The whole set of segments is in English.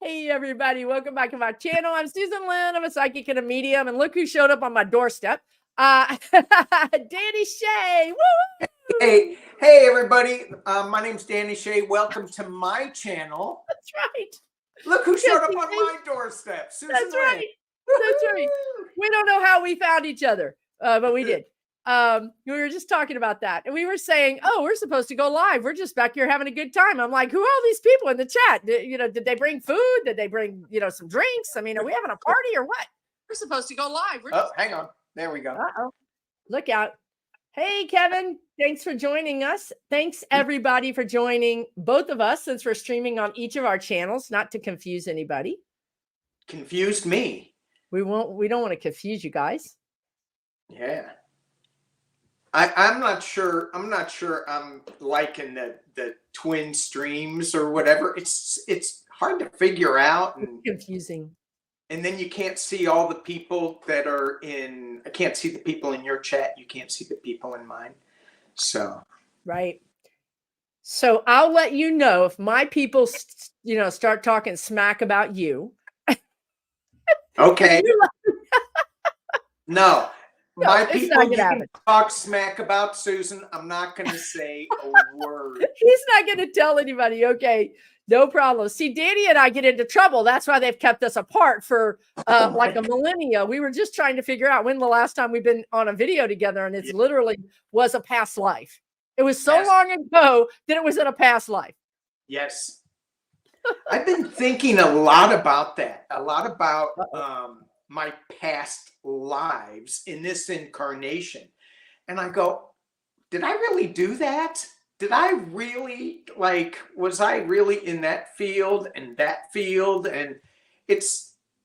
Hey, everybody. Welcome back to my channel. I'm Susan Lynn. I'm a psychic and a medium. And look who showed up on my doorstep. Danny Shay. Woo! Hey, everybody. My name's Danny Shay. Welcome to my channel. That's right. Look who showed up on my doorstep. Susan That's Lynn. right. That's right. We don't know how we found each other, but we did. We were just talking about that. And we were saying, oh, we're supposed to go live. We're just back here having a good time. I'm like, who are all these people in the chat? Did they bring food? Did they bring, some drinks? I mean, are we having a party or what? We're supposed to go live. Hang on. There we go. Uh-oh. Look out. Hey, Kevin. Thanks for joining us. Thanks, everybody, for joining both of us since we're streaming on each of our channels, not to confuse anybody. Confused me. We don't want to confuse you guys. Yeah. I'm not sure. I'm liking the twin streams or whatever. It's hard to figure out and confusing. And then you can't see all the people that are in. I can't see the people in your chat. You can't see the people in mine. So right. So I'll let you know if my people, start talking smack about you. Okay. No. My people, you can happen. talk smack about Susan. I'm not going to say a word. He's not going to tell anybody. Okay, no problem. See, Danny and I get into trouble. That's why they've kept us apart for like a millennia. We were just trying to figure out when the last time we've been on a video together, and it's literally was a past life. It was so long ago that it was in a past life. Yes. I've been thinking a lot about that. A lot about my past lives in this incarnation. And I go, did I really do that? Did I really, was I really in that field and that field? And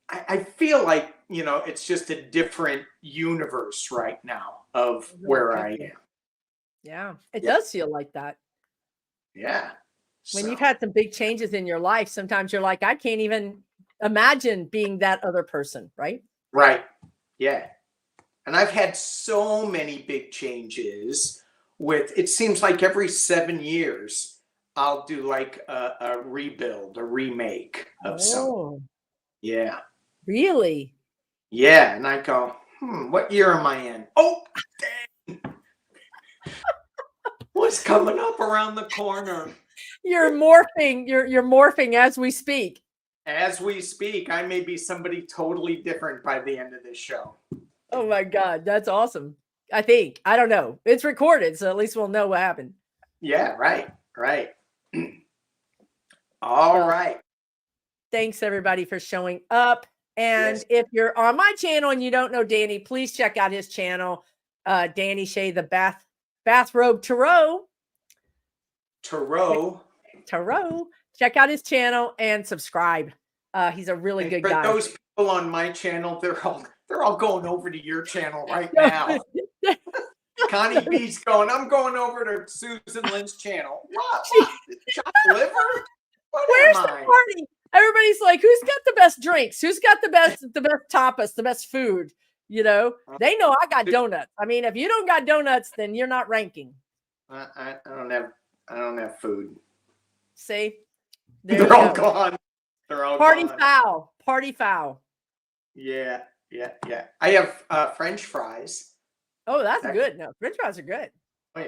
I feel like, it's just a different universe right now of where I am. Yeah, it does feel like that. Yeah. When you've had some big changes in your life, sometimes you're like, I can't even imagine being that other person, right? Right. Yeah. And I've had so many big changes it seems like every 7 years, I'll do like a rebuild, a remake of something. Yeah. Really? Yeah. And I go, what year am I in? Oh, dang. What's coming up around the corner? You're morphing. You're morphing as we speak. As we speak, I may be somebody totally different by the end of this show. Oh my God, that's awesome. I think. I don't know. It's recorded, so at least we'll know what happened. Yeah, right. All right. Thanks, everybody, for showing up. And if you're on my channel and you don't know Danny, please check out his channel, Danny Shay, the Bathrobe Tarot. Tarot. Check out his channel and subscribe. He's a really good guy. For those people on my channel, they're all going over to your channel right now. Connie B's going, I'm going over to Susan Lynn's channel. What? Chopped liver? Where's the party? Everybody's like, who's got the best drinks? Who's got the best tapas, the best food? They know I got donuts. I mean, if you don't got donuts, then you're not ranking. I don't have food. See? They're all gone. They're all Party gone. foul. Party foul. Yeah. I have French fries. Oh, that's good. No, French fries are good. Oh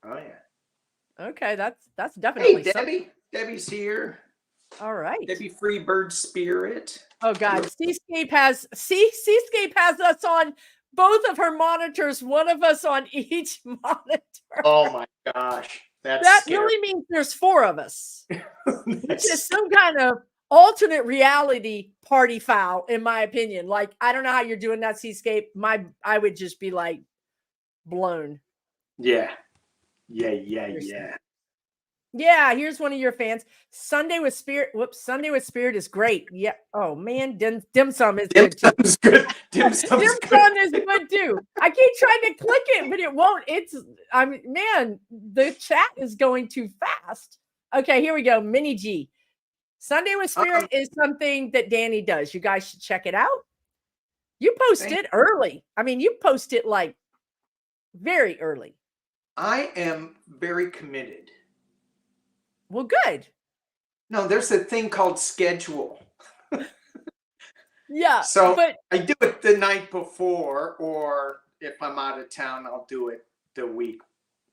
yeah. Okay, that's definitely. Hey, Debbie. Debbie's here. All right. Debbie Freebird Spirit. Oh God, Seascape has us on both of her monitors. One of us on each monitor. Oh my gosh. That scary. Really means there's 4 of us. Which is some kind of alternate reality party foul, in my opinion. Like, I don't know how you're doing that, Seascape. I would just be like blown. Yeah. Yeah, here's one of your fans. Sunday with Spirit is great. Yeah. Oh man, dim sum is good too. Dim sum is good too. I keep trying to click it, but it won't. Man, the chat is going too fast. Okay, here we go. Mini G. Sunday with Spirit is something that Danny does. You guys should check it out. You post it early. I mean, you post it like very early. I am very committed. Well, good. No, there's a thing called schedule. Yeah. So But I do it the night before, or if I'm out of town, I'll do it the week,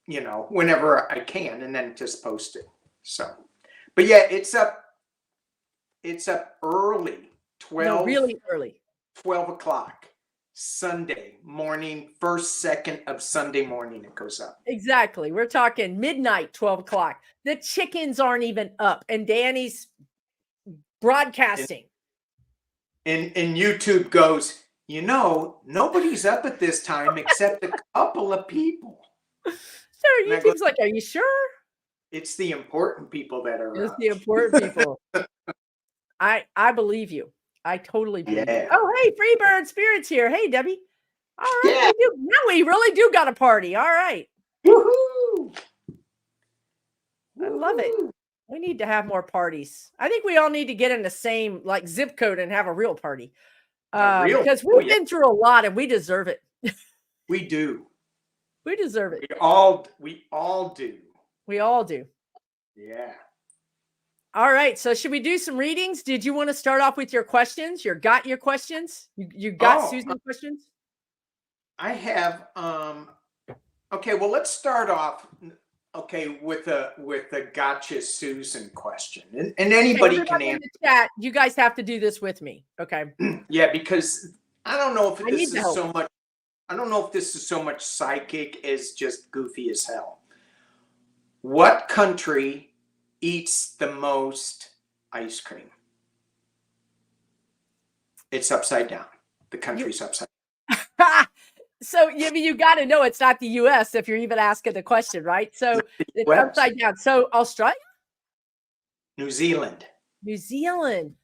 whenever I can, and then just post it. So, but yeah, it's up early, no, really early. 12 o'clock Sunday morning, first second of Sunday morning it goes up. Exactly. We're talking midnight, 12 o'clock. The chickens aren't even up, and Danny's broadcasting. And YouTube goes, nobody's up at this time except a couple of people. So YouTube's like, are you sure? It's the important people that are It's up. the important people. I believe you. I totally believe you. Yeah. Oh, hey, Freebird Spirits here. Hey, Debbie. All right. Yeah. Now we really do got a party. All right. Woohoo! I love it. We need to have more parties. I think we all need to get in the same like zip code and have a real party. Because we've been through a lot and we deserve it. We do. We deserve it. We all do. We all do. Yeah. All right. So should we do some readings? Did you want to start off with your questions? You got your questions? You got Susan's questions? I have okay, well let's start off with a gotcha Susan question. And anybody can answer. In the chat, you guys have to do this with me. Okay. Yeah, because I don't know if this is so much psychic as just goofy as hell. What country eats the most ice cream? It's upside down. The country's upside down. So you got to know it's not the U.S. if you're even asking the question, right? So it's upside down. So Australia? New Zealand. New Zealand.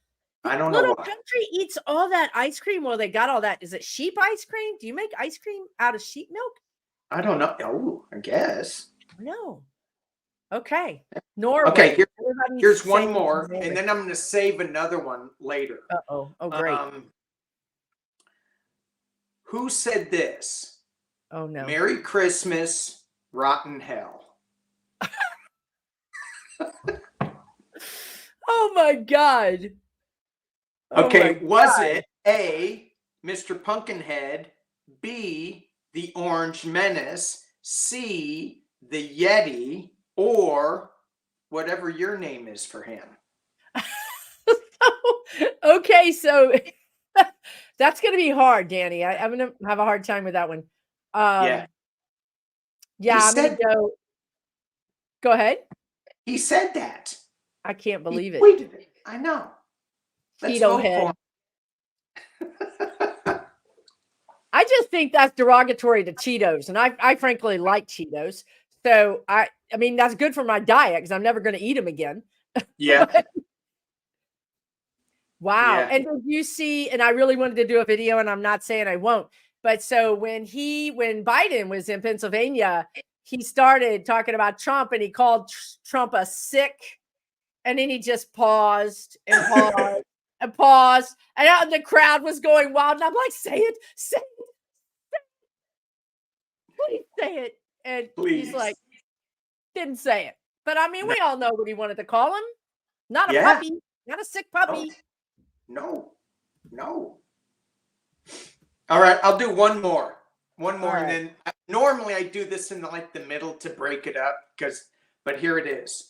I don't know. Little country eats all that ice cream. Well, they got all that. Is it sheep ice cream? Do you make ice cream out of sheep milk? I don't know. Oh, I guess. No. Okay. Norway. Okay, here's one more, and then I'm going to save another one later. Uh-oh. Oh, great. Who said this? Oh, no. Merry Christmas, rotten hell. Oh, my God. Okay, was it A, Mr. Pumpkinhead, B, the Orange Menace, C, the Yeti, or whatever your name is for him? Okay, so that's going to be hard, Danny. I'm going to have a hard time with that one. Yeah, I'm going to go. Go ahead. He said that. I can't believe it. Tweeted it. I know. Keto head. I just think that's derogatory to Cheetos, and I frankly like Cheetos. So I mean that's good for my diet because I'm never going to eat them again. Yeah. Wow. Yeah. And did you see? And I really wanted to do a video, and I'm not saying I won't. But so when Biden was in Pennsylvania, he started talking about Trump, and he called Trump a sick, and then he just paused and paused. And paused, and out the crowd was going wild. And I'm like, say it. Please say it. And he's like, didn't say it. But I mean, we all know what he wanted to call him. Not a puppy, not a sick puppy. No. All right, I'll do one more. And then normally I do this in the middle to break it up but here it is.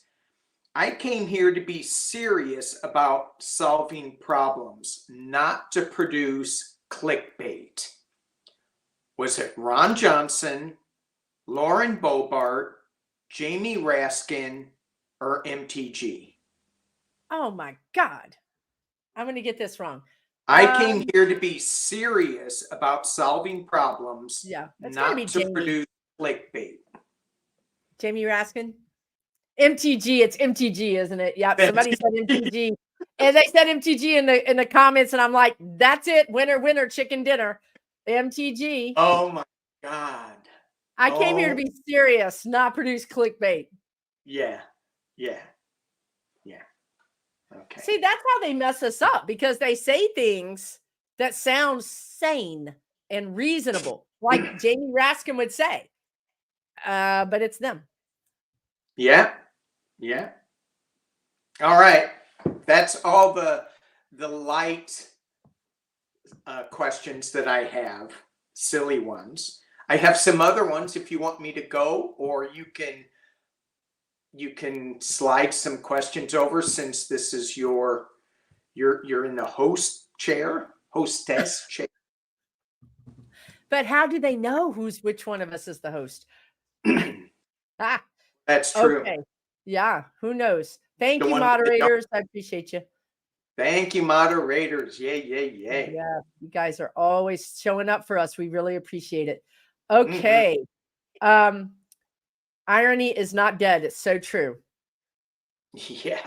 I came here to be serious about solving problems, not to produce clickbait. Was it Ron Johnson, Lauren Boebert, Jamie Raskin, or MTG? Oh my God. I'm going to get this wrong. I came here to be serious about solving problems, not to produce clickbait. Jamie Raskin? MTG, it's MTG, isn't it? Yeah, somebody said MTG, and they said MTG in the comments, and I'm like, that's it, winner, chicken dinner, MTG. Oh my God! I came here to be serious, not produce clickbait. Yeah. Okay. See, that's how they mess us up because they say things that sound sane and reasonable, like Jamie Raskin would say, but it's them. Yeah. All right. That's all the the light questions that I have, silly ones. I have some other ones if you want me to go, or you can slide some questions over since this is you're in the hostess chair. But how do they know which one of us is the host? That's true. Okay. Yeah, who knows? Thank you, moderators. I appreciate you. Thank you, moderators. Yay. Yeah, you guys are always showing up for us. We really appreciate it. Okay. Irony is not dead. It's so true. Yeah.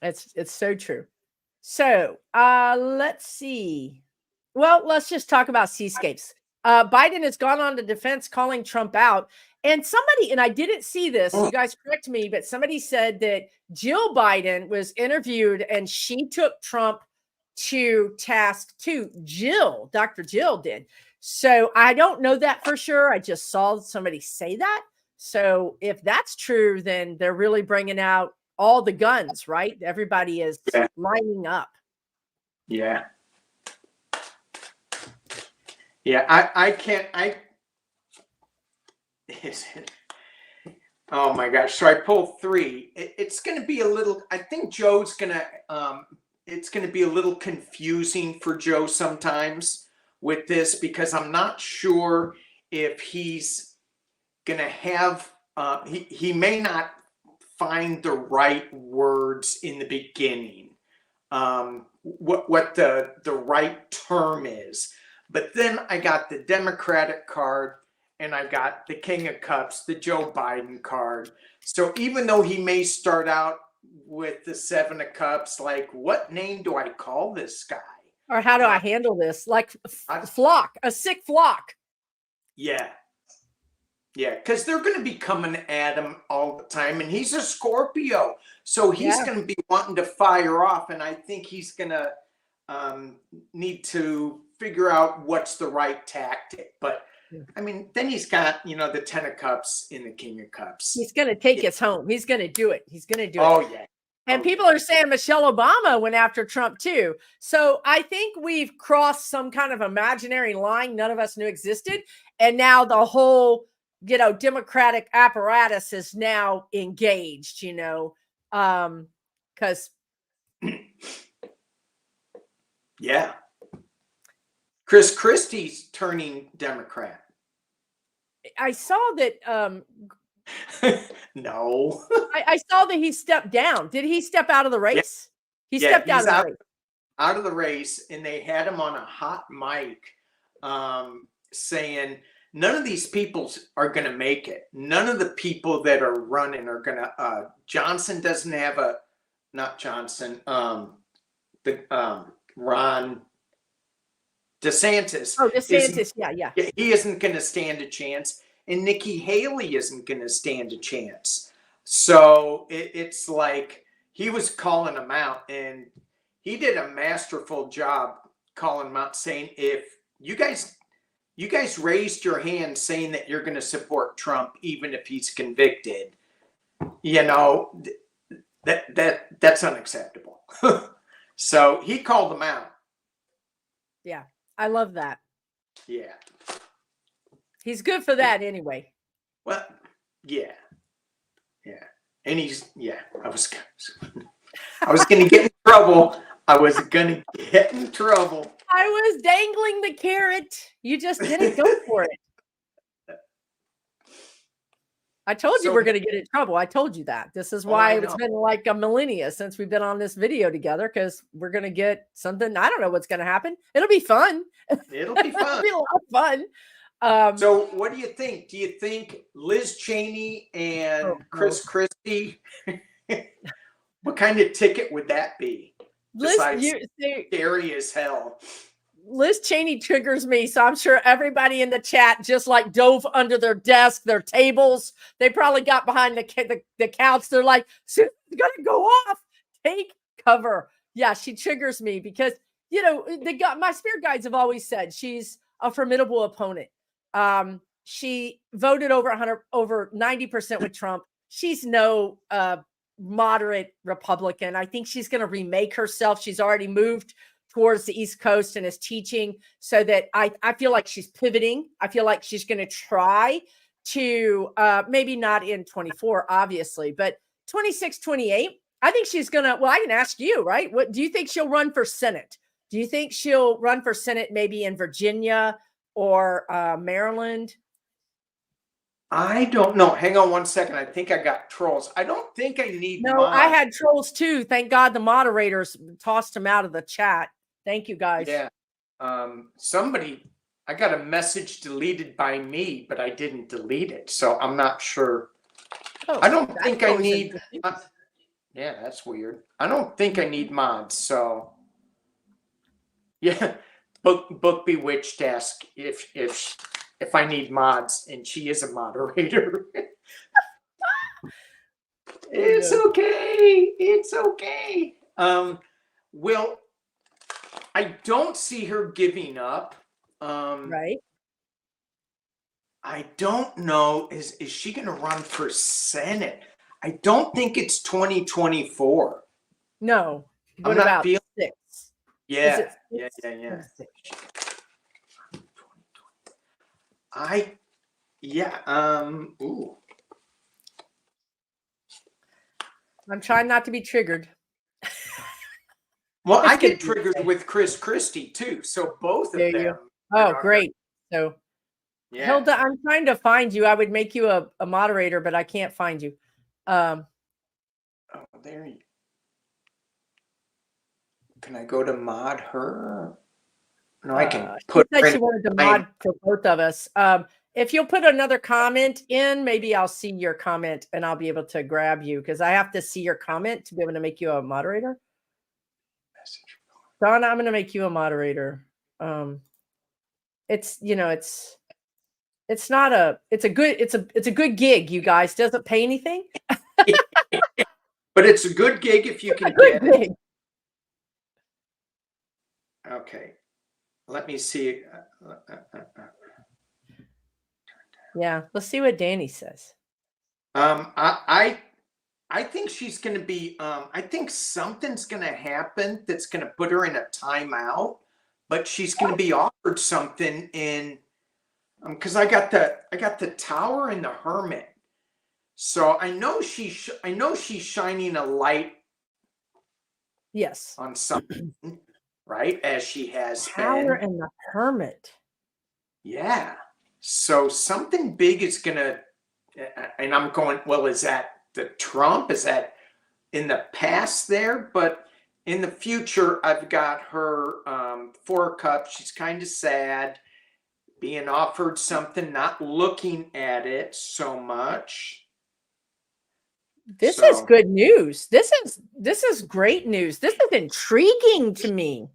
It's so true. So let's see. Well, let's just talk about seascapes. Biden has gone on to defense calling Trump out. And somebody, and I didn't see this, you guys correct me, but somebody said that Jill Biden was interviewed and she took Trump to task too. Dr. Jill did. So I don't know that for sure. I just saw somebody say that. So if that's true, then they're really bringing out all the guns, right? Everybody is lining up. Yeah. Yeah, I can't. Oh my gosh. So I pulled 3. It's going to be a little, I think Joe's going to, it's going to be a little confusing for Joe sometimes with this, because I'm not sure if he's going to have, he may not find the right words in the beginning, what the right term is. But then I got the Democratic card and I got the King of Cups, the Joe Biden card. So even though he may start out with the 7 of Cups, like, what name do I call this guy? Or how do I handle this? Like a sick flock. Yeah. Yeah, because they're going to be coming at him all the time. And he's a Scorpio. So he's going to be wanting to fire off. And I think he's going to need to figure out what's the right tactic. But I mean, then he's got, the 10 of Cups in the King of Cups. He's going to take us home. He's going to do it. He's going to do it. Oh, yeah. And people are saying Michelle Obama went after Trump too. So I think we've crossed some kind of imaginary line none of us knew existed. And now the whole, Democratic apparatus is now engaged, because. Yeah. Christie's turning Democrat. I saw that. No. I saw that he stepped down. Did he step out of the race? He stepped out of the race. Out of the race, and they had him on a hot mic saying, none of these people are going to make it. None of the people that are running are going to. Johnson doesn't have not Johnson. Ron DeSantis. Oh, DeSantis. Yeah. He isn't going to stand a chance. And Nikki Haley isn't going to stand a chance. So it's like he was calling them out, and he did a masterful job calling them out, saying, if you guys raised your hand saying that you're going to support Trump, even if he's convicted, that's unacceptable. So he called them out. Yeah, I love that. Yeah. He's good for that anyway. Well, yeah. And I was going to get in trouble. I was going to get in trouble. I was dangling the carrot. You just didn't go for it. I told you we're going to get in trouble. I told you that. This is why it's been like a millennia since we've been on this video together, because we're going to get something. I don't know what's going to happen. It'll be fun. It'll be fun. It'll be a lot of fun. So what do you think? Do you think Liz Cheney and Christie, what kind of ticket would that be? Besides scary as hell. Liz Cheney triggers me, so I'm sure everybody in the chat just like dove under their desk, their tables. They probably got behind the couch. They're like, it's gonna go off. Take cover. Yeah, she triggers me because my spirit guides have always said she's a formidable opponent. She voted over 90% with Trump. She's no moderate Republican. I think she's going to remake herself. She's already moved towards the East Coast and is teaching, so that I feel like she's pivoting. I feel like she's going to try to maybe not in 24, obviously, but 26, 28. I think she's going to, well, I can ask you, right? What do you think she'll run for Senate? Do you think she'll run for Senate maybe in Virginia or Maryland? I don't know. Hang on one second. I think I got trolls. I don't think I need No, mods. I had trolls too. Thank God the moderators tossed them out of the chat. Thank you, guys. Yeah. Somebody, I got a message deleted by me, but I didn't delete it. So I'm not sure. Oh, I don't think I always need. interesting. Yeah, that's weird. I don't think I need mods. So yeah, book Bewitched ask if I need mods, and she is a moderator. It's okay. It's okay. Well, I don't see her giving up. Right. I don't know. Is she going to run for Senate? I don't think it's 2024. No. What I'm not about feeling. 6? Yeah. Is Yeah. it Yeah. 6? Ooh. I'm trying not to be triggered. Well, It's I get gonna be triggered okay. with Christie too. So both of There you them. Oh, great. So Yeah. Hilda, I'm trying to find you. I would make you a moderator, but I can't find you. Oh, there you. Can I go to mod her? No, I can put She said her she in. wanted to mod for both of us. If you'll put another comment in, maybe I'll see your comment and I'll be able to grab you, because I have to see your comment to be able to make you a moderator. Donna, I'm going to make you a moderator. It's not a, it's a good gig, you guys. Doesn't pay anything. But it's a good gig if you can get it. Okay. Let me see. Yeah, let's see what Danny says. I think she's going to be. I think something's going to happen that's going to put her in a timeout. But she's going to be offered something in. Because I got the Tower and the Hermit. So I know she's shining a light. Yes. On something, right? As she has Tower been. and the Hermit. Yeah. So something big is gonna, and I'm going, well, is that the Trump? Is that in the past there? But in the future, I've got her 4 of Cups. She's kind of sad, being offered something, not looking at it so much. This is good news. This is great news. This is intriguing to me.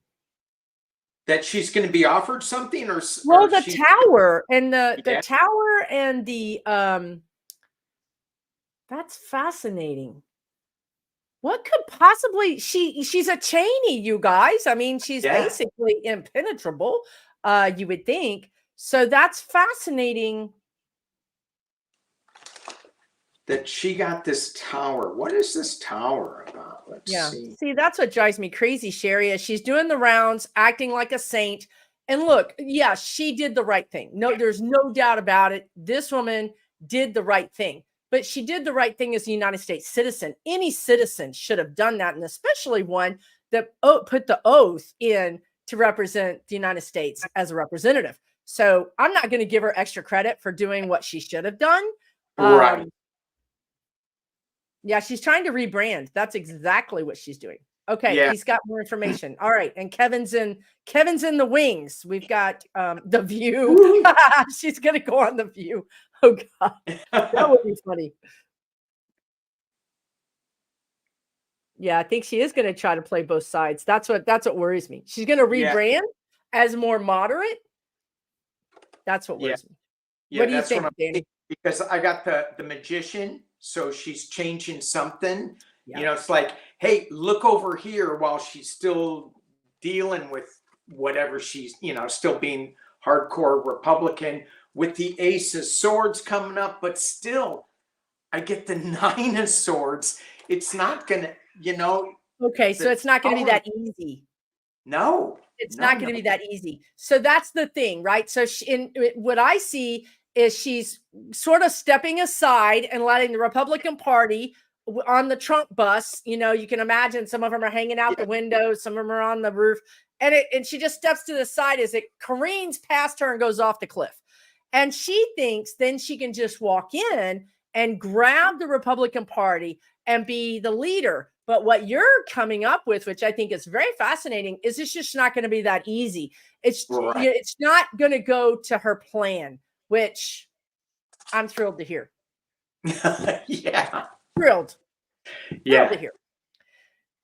That she's going to be offered something, or well, the Tower and the Tower and the that's fascinating. What could possibly she's a Cheney, you guys. I mean, she's basically impenetrable, you would think. So that's fascinating. That she got this tower. What is this tower about? Let's see. See, that's what drives me crazy, Sherry, is she's doing the rounds, acting like a saint. And look, yeah, she did the right thing. No, there's no doubt about it. This woman did the right thing. But she did the right thing as a United States citizen. Any citizen should have done that, and especially one that put the oath in to represent the United States as a representative. So I'm not going to give her extra credit for doing what she should have done. Right. Yeah, she's trying to rebrand. That's exactly what she's doing. Okay, he's got more information. All right, and Kevin's in the wings. We've got The View. She's gonna go on The View. Oh God, that would be funny. Yeah, I think she is gonna try to play both sides. That's what worries me. She's gonna rebrand as more moderate. That's what worries me. What do you think, Danny? Because I got the Magician. So she's changing something. Yeah. You know, it's like, hey, look over here while she's still dealing with whatever she's, still being hardcore Republican with the Ace of Swords coming up. But still, I get the 9 of Swords. it's not gonna, Okay, so it's not going to be that easy. No, it's not going to be that easy. So that's the thing, right? So what I see is she's sort of stepping aside and letting the Republican Party on the Trump bus. You can imagine some of them are hanging out the windows, some of them are on the roof, and she just steps to the side as it careens past her and goes off the cliff. And she thinks then she can just walk in and grab the Republican Party and be the leader. But what you're coming up with, which I think is very fascinating, is it's just not going to be that easy. It's not going to go to her plan, which I'm thrilled to hear. Yeah. Thrilled to hear.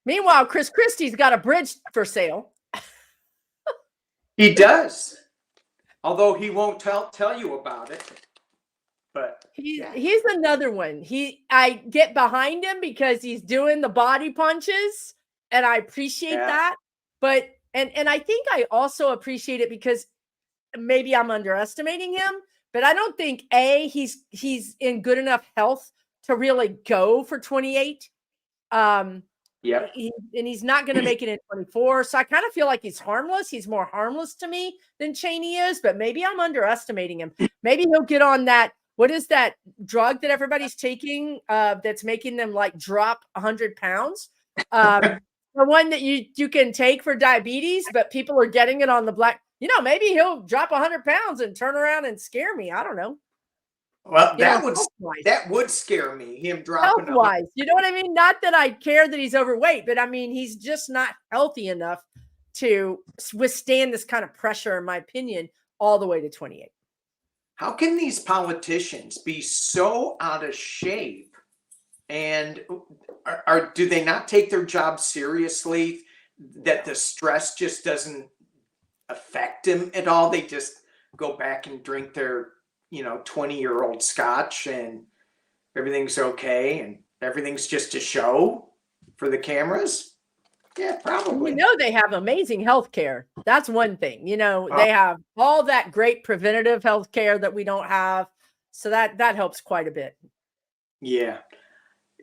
Meanwhile, Christie's got a bridge for sale. He does. Although he won't tell you about it. But he's another one. I get behind him because he's doing the body punches, and I appreciate that. But and I think I also appreciate it because maybe I'm underestimating him, but I don't think he's in good enough health to really go for 28. And he's not going to make it in 24. So I kind of feel like he's harmless. He's more harmless to me than Cheney is, but maybe I'm underestimating him. Maybe he'll get on that. What is that drug that everybody's taking that's making them like drop 100 pounds? The one that you can take for diabetes, but people are getting it on the black. Maybe he'll drop 100 pounds and turn around and scare me. I don't know. Well, that would scare me. Him dropping health-wise. You know what I mean? Not that I care that he's overweight, but I mean he's just not healthy enough to withstand this kind of pressure, in my opinion, all the way to 28. How can these politicians be so out of shape? And do they not take their job seriously? That the stress just doesn't affect them at all? They just go back and drink their 20-year-old scotch and everything's okay and everything's just a show for the cameras? Yeah, probably. They have amazing health care. That's one thing. They have all that great preventative health care that we don't have. So that helps quite a bit. Yeah.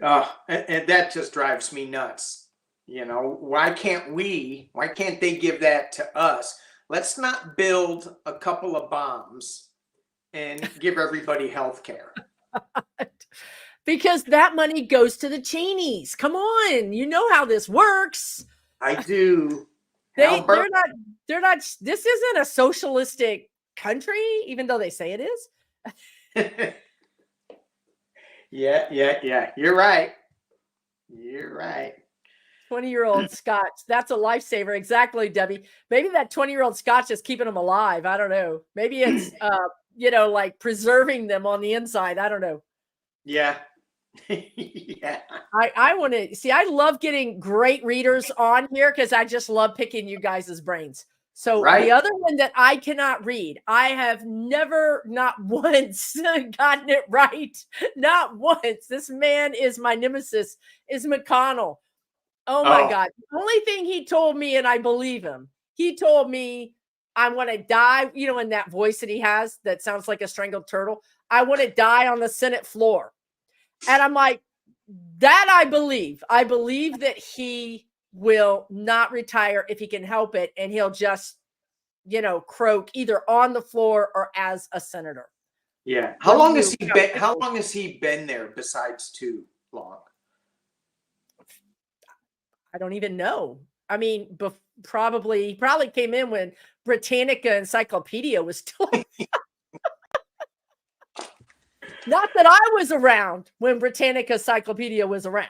And that just drives me nuts. Why can't they give that to us? Let's not build a couple of bombs and give everybody health care. Because that money goes to the Cheneys. Come on. You know how this works. I do. They're not, this isn't a socialistic country, even though they say it is. Yeah. You're right. 20-year-old scotch. That's a lifesaver. Exactly, Debbie. Maybe that 20-year-old scotch is keeping them alive. I don't know. Maybe it's, like preserving them on the inside. I don't know. Yeah. Yeah. I want to see. I love getting great readers on here because I just love picking you guys' brains. So the other one that I cannot read, I have never, not once, gotten it right. Not once. This man is my nemesis, is McConnell. Oh my God. The only thing he told me, and I believe him, he told me, I want to die, in that voice that he has that sounds like a strangled turtle. I want to die on the Senate floor. And I'm like, that I believe. I believe that he will not retire if he can help it. And he'll just, croak either on the floor or as a senator. Yeah. How long has he been there besides too long? I don't even know. I mean, probably came in when Britannica Encyclopedia was still. Not that I was around when Britannica Encyclopedia was around.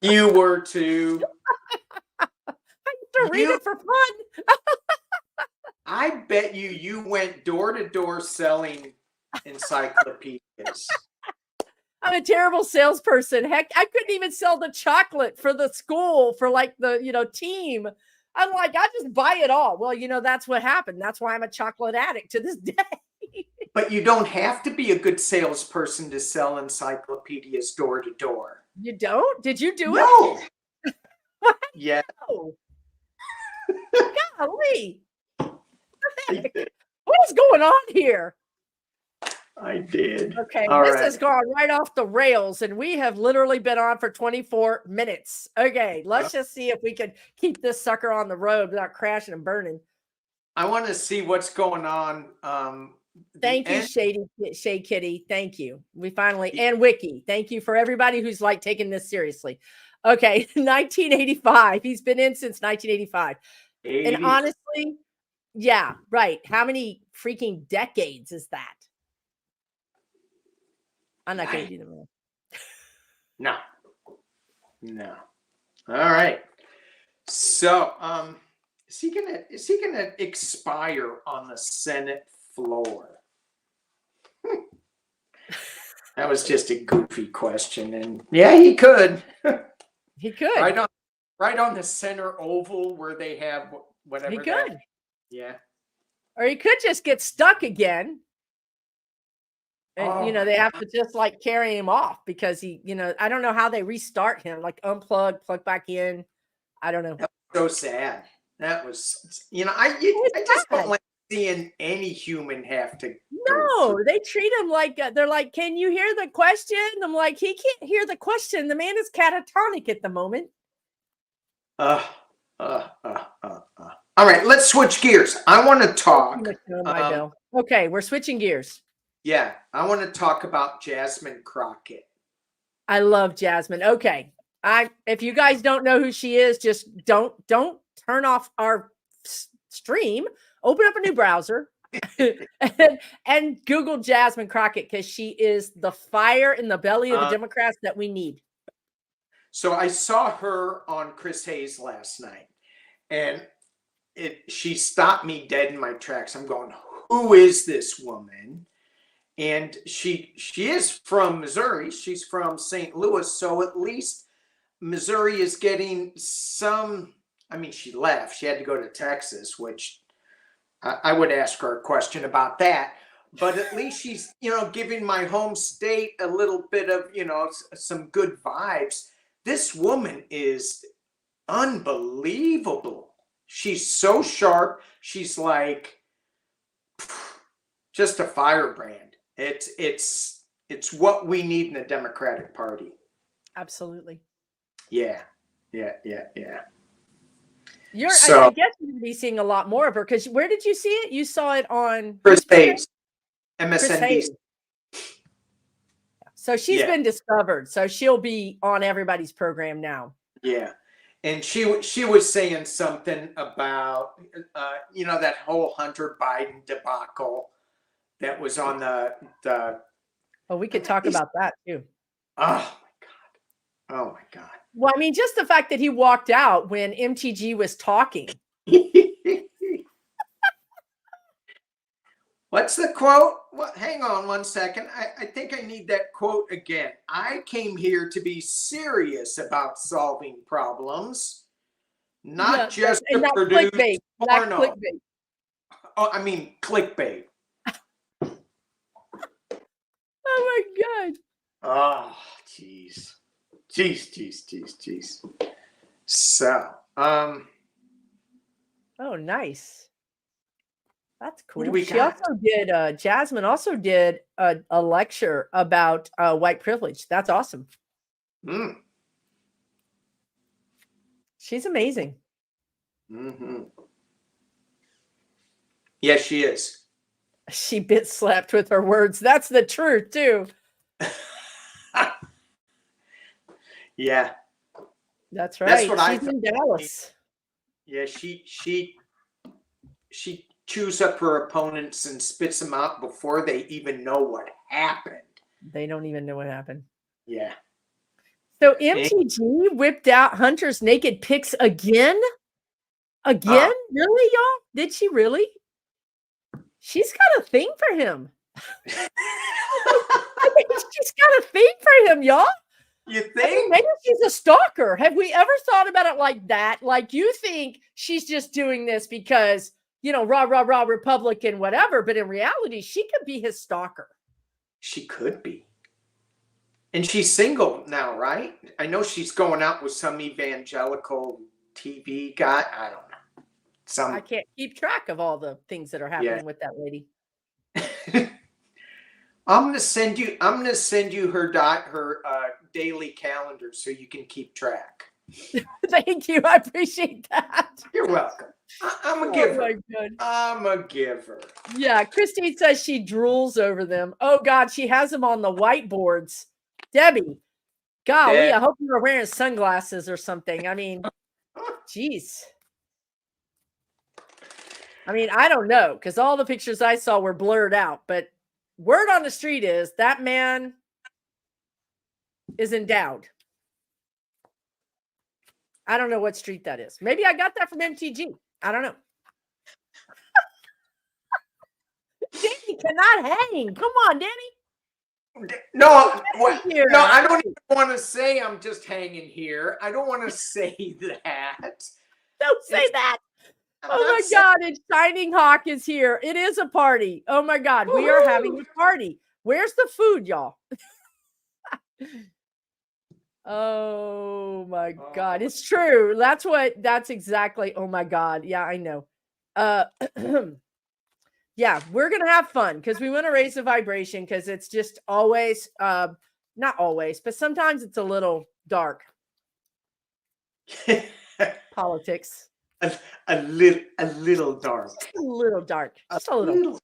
You were too. I used to read it for fun. I bet you went door to door selling encyclopedias. I'm a terrible salesperson. Heck, I couldn't even sell the chocolate for the school for like the team. I'm like, I just buy it all. Well, that's what happened. That's why I'm a chocolate addict to this day. But you don't have to be a good salesperson to sell encyclopedias door to door. You don't? Did you do it? No. What? Yeah. No. Golly. What is going on here? I did. Okay, All this right. has gone right off the rails, and we have literally been on for 24 minutes. Okay, let's just see if we can keep this sucker on the road without crashing and burning. I want to see what's going on. Thank you, Shay Kitty. Thank you. We finally, and Wiki. Thank you for everybody who's like taking this seriously. Okay, 1985. He's been in since 1985. And honestly, yeah, right. How many freaking decades is that? I'm not going to do the math. No. All right. So, is he gonna expire on the Senate floor? That was just a goofy question, and yeah, he could. He could. Right on the center oval where they have whatever. He could. Yeah. Or he could just get stuck again. And, they have to just like carry him off because he, I don't know how they restart him, like unplug, plug back in. I don't know. That was so sad. That was, I just don't like seeing any human have to. No, they treat him like, they're like, can you hear the question? I'm like, he can't hear the question. The man is catatonic at the moment. All right, let's switch gears. I want to talk. Okay, we're switching gears. Yeah, I want to talk about Jasmine Crockett. I love Jasmine. Okay. If you guys don't know who she is, just don't turn off our stream. Open up a new browser and Google Jasmine Crockett because she is the fire in the belly of the Democrats that we need. So I saw her on Chris Hayes last night, and she stopped me dead in my tracks. I'm going, who is this woman? And she is from Missouri. She's from St. Louis. So at least Missouri is getting some. I mean, she left. She had to go to Texas, which I would ask her a question about that. But at least she's, giving my home state a little bit of, some good vibes. This woman is unbelievable. She's so sharp. She's like just a firebrand. It's what we need in the Democratic Party. Absolutely. Yeah. I guess you're going to be seeing a lot more of her because where did you see it? You saw it on Chris Hayes, MSNBC. So she's been discovered. So she'll be on everybody's program now. Yeah. And she was saying something about, that whole Hunter Biden debacle that was on the. Oh, we could talk about that too. Oh my God. Well, I mean, just the fact that he walked out when MTG was talking. What's the quote? Hang on one second. I think I need that quote again. I came here to be serious about solving problems, not just to produce clickbait. porno. Not clickbait. Oh, I mean clickbait. Oh my God. Oh, jeez. So, oh, nice. That's cool. Jasmine also did a lecture about white privilege. That's awesome. She's amazing. Mm-hmm. Yes, she is. She bit slapped with her words. That's the truth too. Yeah. That's right. That's what She's in Dallas. Yeah, she chews up her opponents and spits them out before they even know what happened. They don't even know what happened. Yeah. So MTG whipped out Hunter's naked pics again? Again? Really, y'all? Did she really? She's got a thing for him. I mean, she's got a thing for him, y'all. You think? I mean, maybe she's a stalker. Have we ever thought about it like that? Like you think she's just doing this because, rah, Republican, whatever. But in reality, she could be his stalker. She could be. And she's single now, right? I know she's going out with some evangelical TV guy. I don't know. I can't keep track of all the things that are happening with that lady. I'm gonna send you her daily calendar so you can keep track. Thank you. I appreciate that. You're welcome. I'm a Oh giver. my God. I'm a giver. Yeah, Christie says she drools over them. Oh God, she has them on the whiteboards. Debbie, golly, I hope you were wearing sunglasses or something. I mean, geez. I mean, I don't know, because all the pictures I saw were blurred out, but word on the street is that man is endowed. I don't know what street that is. Maybe I got that from MTG. I don't know. Danny cannot hang. Come on, Danny. No, I don't even want to say I'm just hanging here. I don't want to say that. Don't say that. Oh my God, it's Shining Hawk is here. It is a party. Oh my God, we are having a party. Where's the food, y'all? Oh my God, it's true. That's exactly. Oh my God. Yeah, I know. Yeah, we're going to have fun because we want to raise the vibration because it's just always, not always, but sometimes it's a little dark. Politics. A little dark. Just a little dark. Just a little.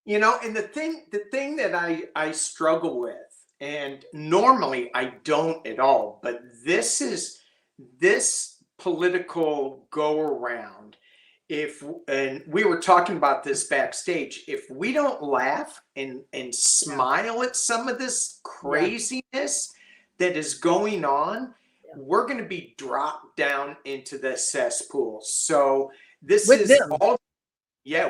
You know, and the thing that I struggle with, and normally I don't at all, but this political go around, and we were talking about this backstage, if we don't laugh and smile at some of this craziness that is going on, we're going to be dropped down into the cesspool. So this with is them. All,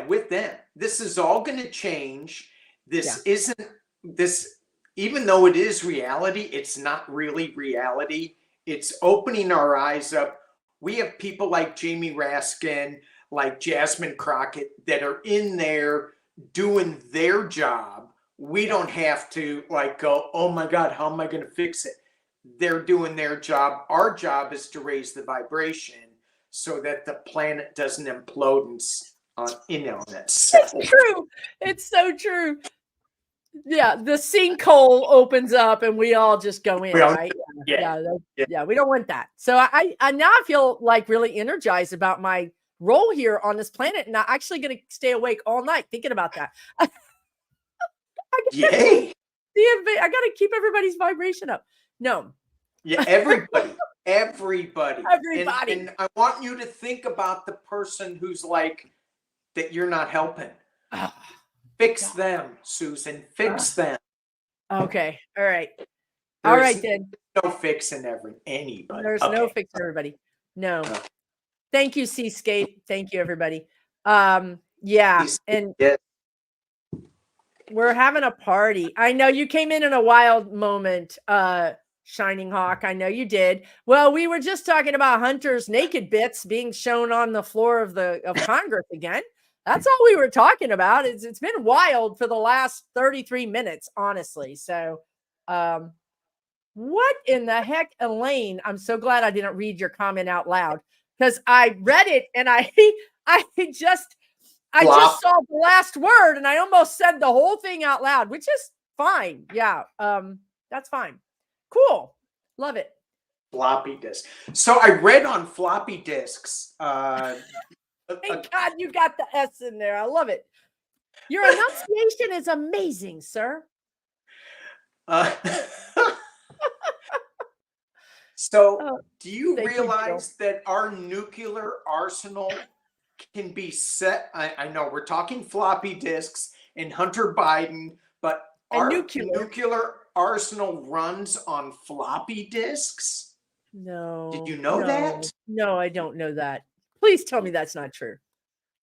with them. This is all going to change. This isn't this, even though it is reality, it's not really reality. It's opening our eyes up. We have people like Jamie Raskin, like Jasmine Crockett that are in there doing their job. We don't have to like go, oh my God, how am I going to fix it? They're doing their job. Our job is to raise the vibration so that the planet doesn't implode on it. It's true. It's so true. Yeah, the sinkhole opens up and we all just go in, right? Yeah, we don't want that. So I now I feel like really energized about my role here on this planet, and I'm actually going to stay awake all night thinking about that. Yay! I got to keep everybody's vibration up. No. Yeah, everybody. Everybody. And I want you to think about the person who's like that you're not helping. Fix them, Susan. Fix them. Okay. All right. All right then. No fixing anybody. There's no fixing everybody. No. Thank you, Seascape. Thank you, everybody. And we're having a party. I know you came in a wild moment, Shining Hawk. I know you did. Well, we were just talking about Hunter's naked bits being shown on the floor of Congress again. That's all we were talking about. It's been wild for the last 33 minutes, honestly. So, what in the heck, Elaine? I'm so glad I didn't read your comment out loud because I read it and I just saw the last word and I almost said the whole thing out loud, which is fine. Yeah, that's fine. Cool. Love it. Floppy disk. So I read on floppy disks. Thank God you got the S in there. I love it. Your enunciation is amazing, sir. So do you realize that our nuclear arsenal can be set? I know we're talking floppy disks and Hunter Biden, but our nuclear arsenal runs on floppy disks? No. Did you know that? No, I don't know that. Please tell me that's not true.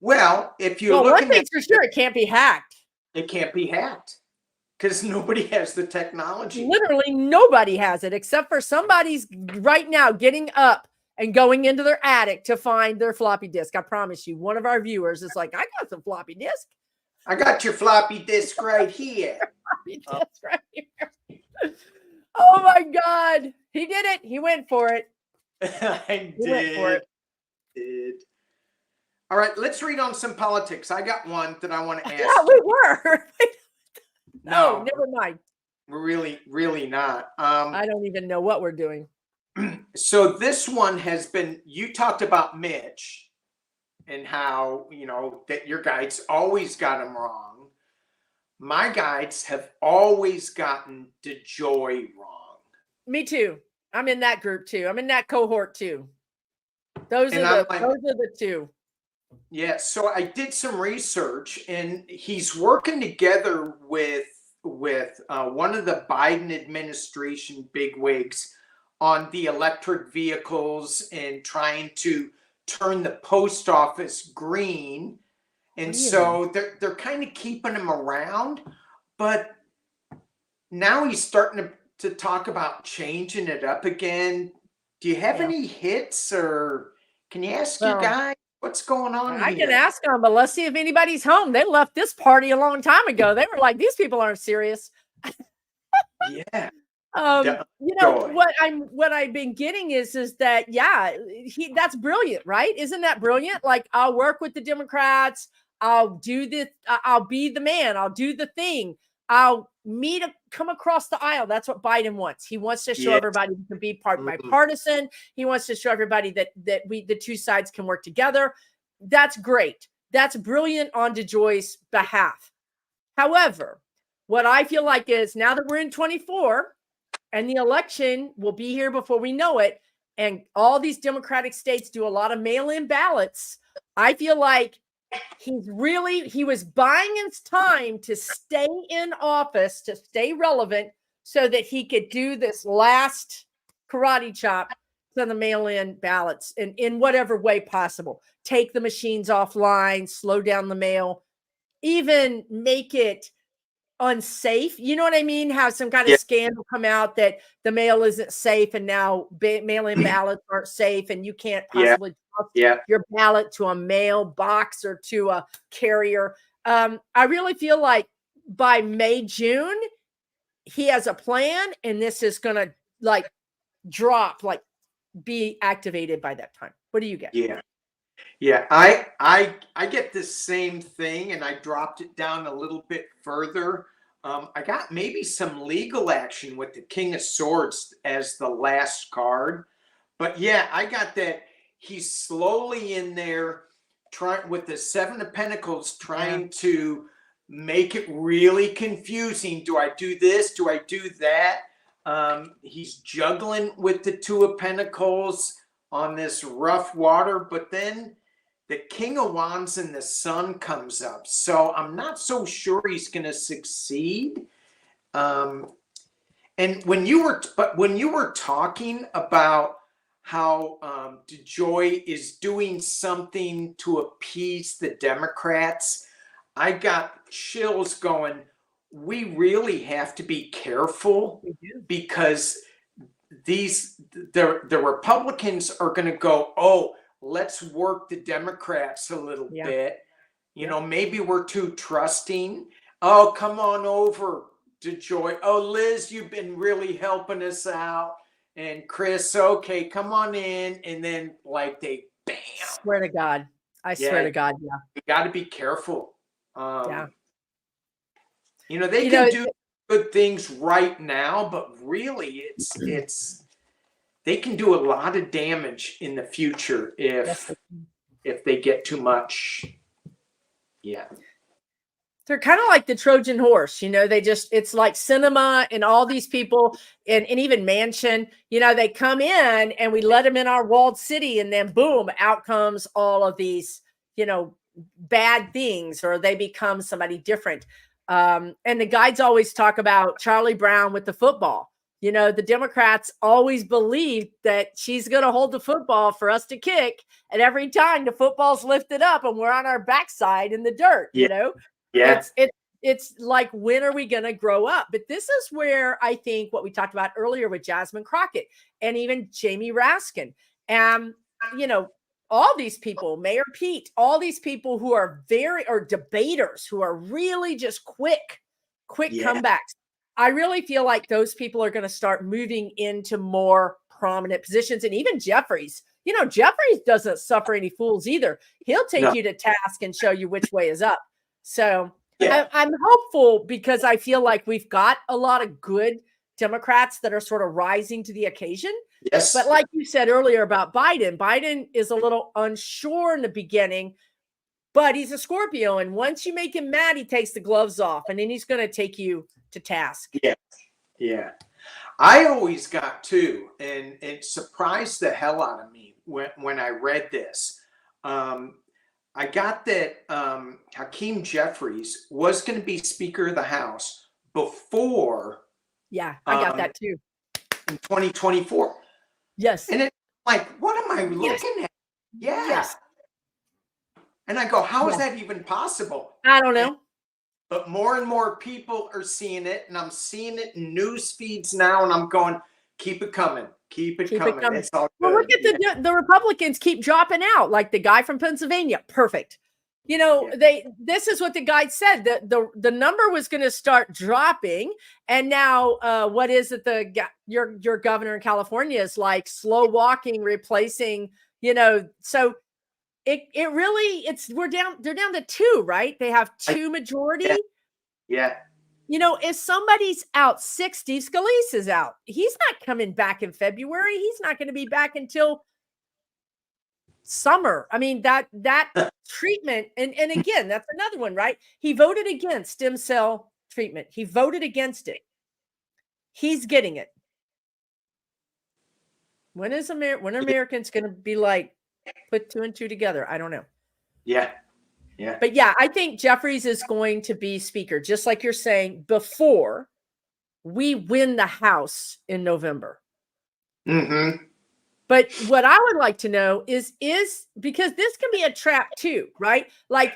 Well, if you're looking one thing's for sure, it can't be hacked. It can't be hacked because nobody has the technology. Literally nobody has it except for somebody's right now getting up and going into their attic to find their floppy disk. I promise you, one of our viewers is like, I got some floppy disk. I got your floppy disk right here. Floppy disk right here. Oh my God. He did it. He went for it. I did. All right, let's read on some politics. I got one that I want to ask. Yeah, we were. Oh, No, never mind. we're really not. I don't even know what we're doing. So this one has been, you talked about Mitch and how, that your guides always got him wrong. My guides have always gotten DeJoy wrong. Me too. I'm in that group too. I'm in that cohort too. Those And are the two. Yeah, so I did some research, and he's working together with one of the Biden administration bigwigs on the electric vehicles and trying to turn the post office green. And Really? so they're kind of keeping him around, but now he's starting to talk about changing it up again. Do you have any hits, or can you ask your guy what's going on I here? can ask them, but let's see if anybody's home. They left this party a long time ago. They were like, these people aren't serious. Yeah. What I've been getting is that that's brilliant, right? Isn't that brilliant? Like, I'll work with the Democrats, I'll do this, I'll be the man, I'll do the thing, I'll come across the aisle. That's what Biden wants. He wants to show everybody he can be bipartisan. He wants to show everybody that the two sides can work together. That's great. That's brilliant on DeJoy's behalf. However, what I feel like is, now that we're in 24 and the election will be here before we know it, and all these Democratic states do a lot of mail-in ballots, I feel like he was buying his time to stay in office, to stay relevant, so that he could do this last karate chop to the mail-in ballots in whatever way possible. Take the machines offline, slow down the mail, even make it unsafe. You know what I mean? Have some kind of scandal come out that the mail isn't safe, and now mail-in ballots aren't safe, and you can't possibly trust your ballot to a mail box or to a carrier. I really feel like by May, June, he has a plan, and this is going to be activated by that time. What do you get? Yeah, I get the same thing, and I dropped it down a little bit further. I got maybe some legal action with the King of Swords as the last card. But yeah, I got that he's slowly in there trying with the Seven of Pentacles, trying to make it really confusing. Do I do this? Do I do that? He's juggling with the Two of Pentacles on this rough water, but then the King of Wands and the Sun comes up. So I'm not so sure he's going to succeed. And when you were talking about how DeJoy is doing something to appease the Democrats, I got chills going, we really have to be careful, because the Republicans are going to go, oh, let's work the Democrats a little bit. Maybe we're too trusting. Oh, come on over, DeJoy. Oh, Liz, you've been really helping us out. And Chris, okay, come on in. And then they bam. Swear to God. I swear to God. Yeah. You got to be careful. They can do good things right now, but really it's they can do a lot of damage in the future if they get too much. Yeah. They're kind of like the Trojan horse, it's like cinema and all these people and even Mansion, they come in and we let them in our walled city, and then boom, out comes all of these, bad things, or they become somebody different. And the guides always talk about Charlie Brown with the football. The Democrats always believe that she's going to hold the football for us to kick. And every time the football's lifted up and we're on our backside in the dirt, it's like, when are we going to grow up? But this is where I think what we talked about earlier with Jasmine Crockett and even Jamie Raskin and, all these people, Mayor Pete, all these people who are debaters who are really just quick comebacks. I really feel like those people are going to start moving into more prominent positions. And even Jeffries, Jeffries doesn't suffer any fools either. He'll take you to task and show you which way is up. So I'm hopeful because I feel like we've got a lot of good Democrats that are sort of rising to the occasion. Yes. But like you said earlier about Biden is a little unsure in the beginning, but he's a Scorpio. And once you make him mad, he takes the gloves off and then he's going to take you to task. Yeah. Yeah. I always got too, and it surprised the hell out of me when I read this. I got that Hakeem Jeffries was going to be Speaker of the House before. Yeah, I got that too. In 2024. Yes. And it's like, what am I looking at? Yeah. Yes. And I go, how is that even possible? I don't know. But more and more people are seeing it, and I'm seeing it in news feeds now, and I'm going, keep it coming. Keep it coming. It's all good. Well, look at the Republicans keep dropping out, like the guy from Pennsylvania. Perfect. You know, this is what the guy said, that the number was going to start dropping. And now what is it? Your governor in California is like slow walking, replacing, you know, so it really, they're down to 2, right? They have 2 majority. Yeah. You know, if somebody's out sick, Steve Scalise is out. He's not coming back in February. He's not going to be back until summer. I mean, that treatment, and again, that's another one, right? He voted against stem cell treatment. He voted against it. He's getting it. When are Americans going to be like, put 2 and 2 together? I don't know. Yeah. Yeah. But yeah, I think Jeffries is going to be speaker, just like you're saying, before we win the House in November. Mm-hmm. But what I would like to know is because this can be a trap too, right? Like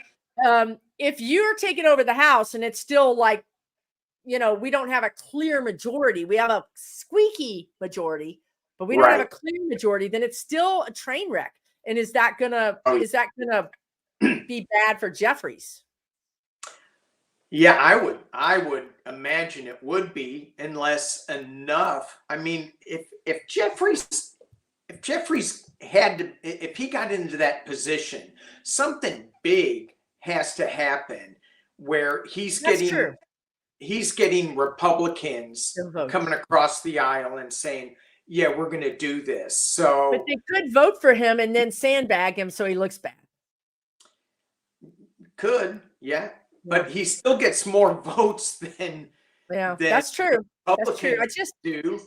if you're taking over the House and it's still like, you know, we don't have a clear majority. We have a squeaky majority, but we don't have a clear majority, then it's still a train wreck. And is that gonna be bad for Jeffries? Yeah, I would imagine it would be, unless enough. I mean, if Jeffries if he got into that position, something big has to happen where he's getting Republicans coming across the aisle and saying, yeah, we're going to do this. So, but they could vote for him and then sandbag him so he looks bad. Could, yeah. But he still gets more votes than that's true. That's true.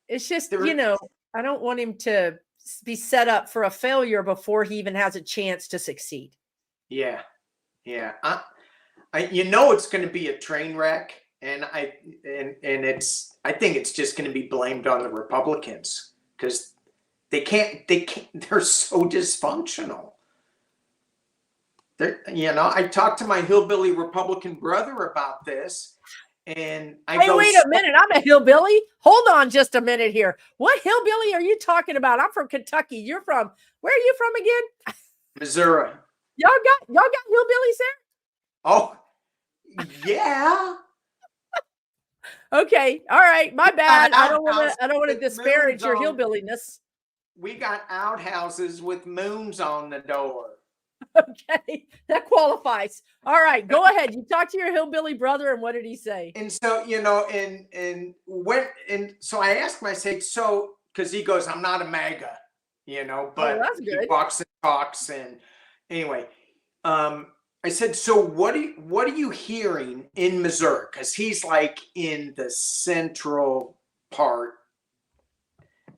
It's just, you know, I don't want him to be set up for a failure before he even has a chance to succeed. Yeah. Yeah. I you know, it's going to be a train wreck, and I think it's just going to be blamed on the Republicans because they're so dysfunctional. You know, I talked to my hillbilly Republican brother about this, and wait a minute, I'm a hillbilly. Hold on just a minute here. What hillbilly are you talking about? I'm from Kentucky. Where are you from again? Missouri. Y'all got hillbillies there? Oh, yeah. Okay, all right. My bad. I don't want to disparage your hillbilliness. We got outhouses with moons on the door. Okay, that qualifies. All right, go ahead. You talked to your hillbilly brother, and what did he say? And so, you know, so I asked him, I said, so, because he goes, I'm not a MAGA, you know, but he walks and talks, and anyway, I said, so what are you hearing in Missouri? Because he's like in the central part,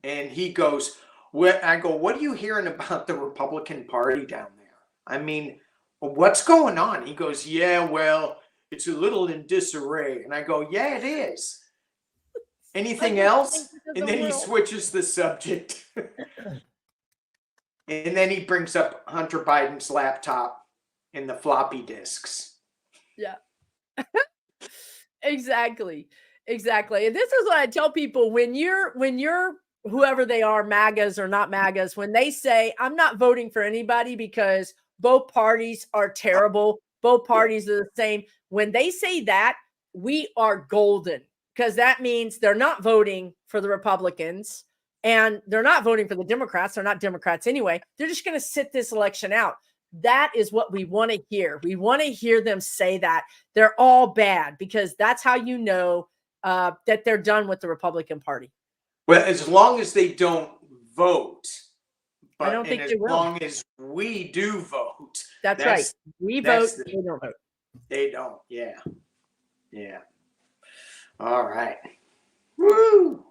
and he goes, I go, what are you hearing about the Republican Party down there? I mean, what's going on? He goes, yeah, well, it's a little in disarray. And I go, yeah, it is. Anything else? And then he switches the subject. And then he brings up Hunter Biden's laptop and the floppy disks. Yeah. Exactly. And this is what I tell people when you're whoever they are, MAGAs or not MAGAs, when they say, I'm not voting for anybody because both parties are terrible, both parties are the same. When they say that, we are golden, because that means they're not voting for the Republicans and they're not voting for the Democrats. They're not Democrats anyway. They're just going to sit this election out. That is what we want to hear. We want to hear them say that they're all bad, because that's how you know that they're done with the Republican Party. Well, as long as they don't vote, I don't think they will. As long as we do vote. That's right. We vote, they don't vote. They don't. Yeah. Yeah. All right. Woo.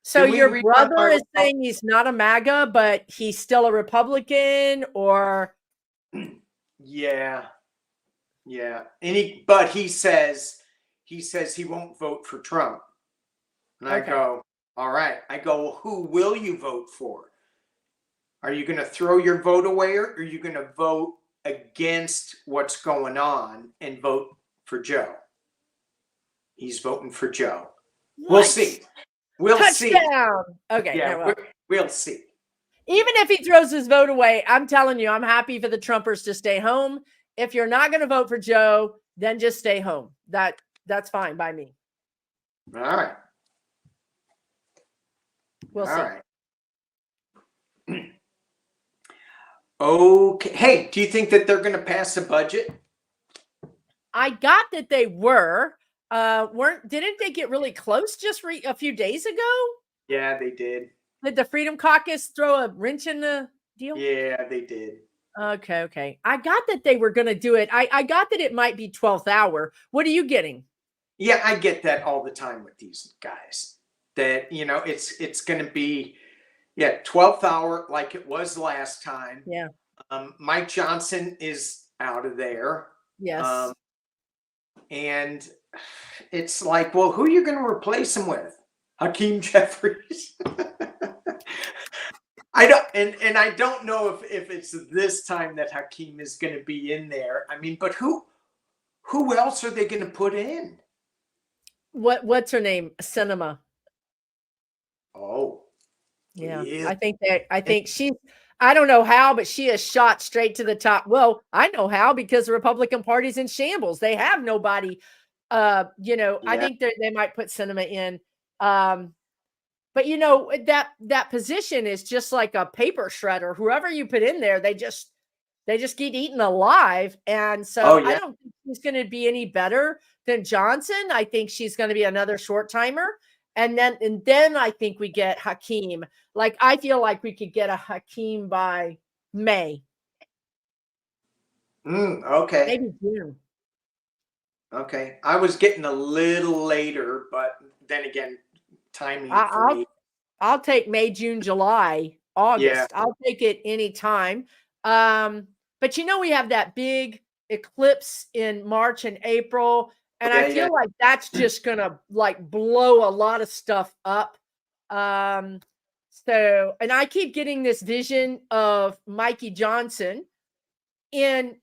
So your brother is saying he's not a MAGA, but he's still a Republican, or? Yeah. Yeah. But he says he won't vote for Trump. And I go, all right. I go, well, who will you vote for? Are you going to throw your vote away, or are you going to vote against what's going on and vote for Joe? He's voting for Joe. What? We'll see. We'll see. Okay. Yeah, we'll see. Even if he throws his vote away, I'm telling you, I'm happy for the Trumpers to stay home. If you're not going to vote for Joe, then just stay home. That's fine by me. All right. We'll see. All right. Okay. Hey, do you think that they're going to pass a budget? I got that they were. Didn't they get really close just a few days ago? Yeah, they did. Did the Freedom Caucus throw a wrench in the deal? Yeah, they did. Okay. I got that they were going to do it. I got that it might be 12th hour. What are you getting? Yeah, I get that all the time with these guys. That, it's going to be, 12th hour like it was last time. Yeah. Mike Johnson is out of there. Yes. And it's like, well, who are you going to replace him with? Hakeem Jeffries. I don't know if it's this time that Hakeem is going to be in there. I mean, but who else are they going to put in? What's her name? Cinema. Oh. Yeah. I think she's, I don't know how, but she is shot straight to the top. Well, I know how, because the Republican Party's in shambles. They have nobody. I think they might put Cinema in. But that position is just like a paper shredder. Whoever you put in there, they just get eaten alive. And so I don't think she's going to be any better than Johnson. I think she's going to be another short timer. And then I think we get Hakeem. Like, I feel like we could get a Hakeem by May. Okay. Maybe June. Okay. I was getting a little later, but then again, timing. I'll take May, June, July, August. Yeah. I'll take it anytime. But we have that big eclipse in March and April. And I feel like that's just going to blow a lot of stuff up. And I keep getting this vision of Mikey Johnson in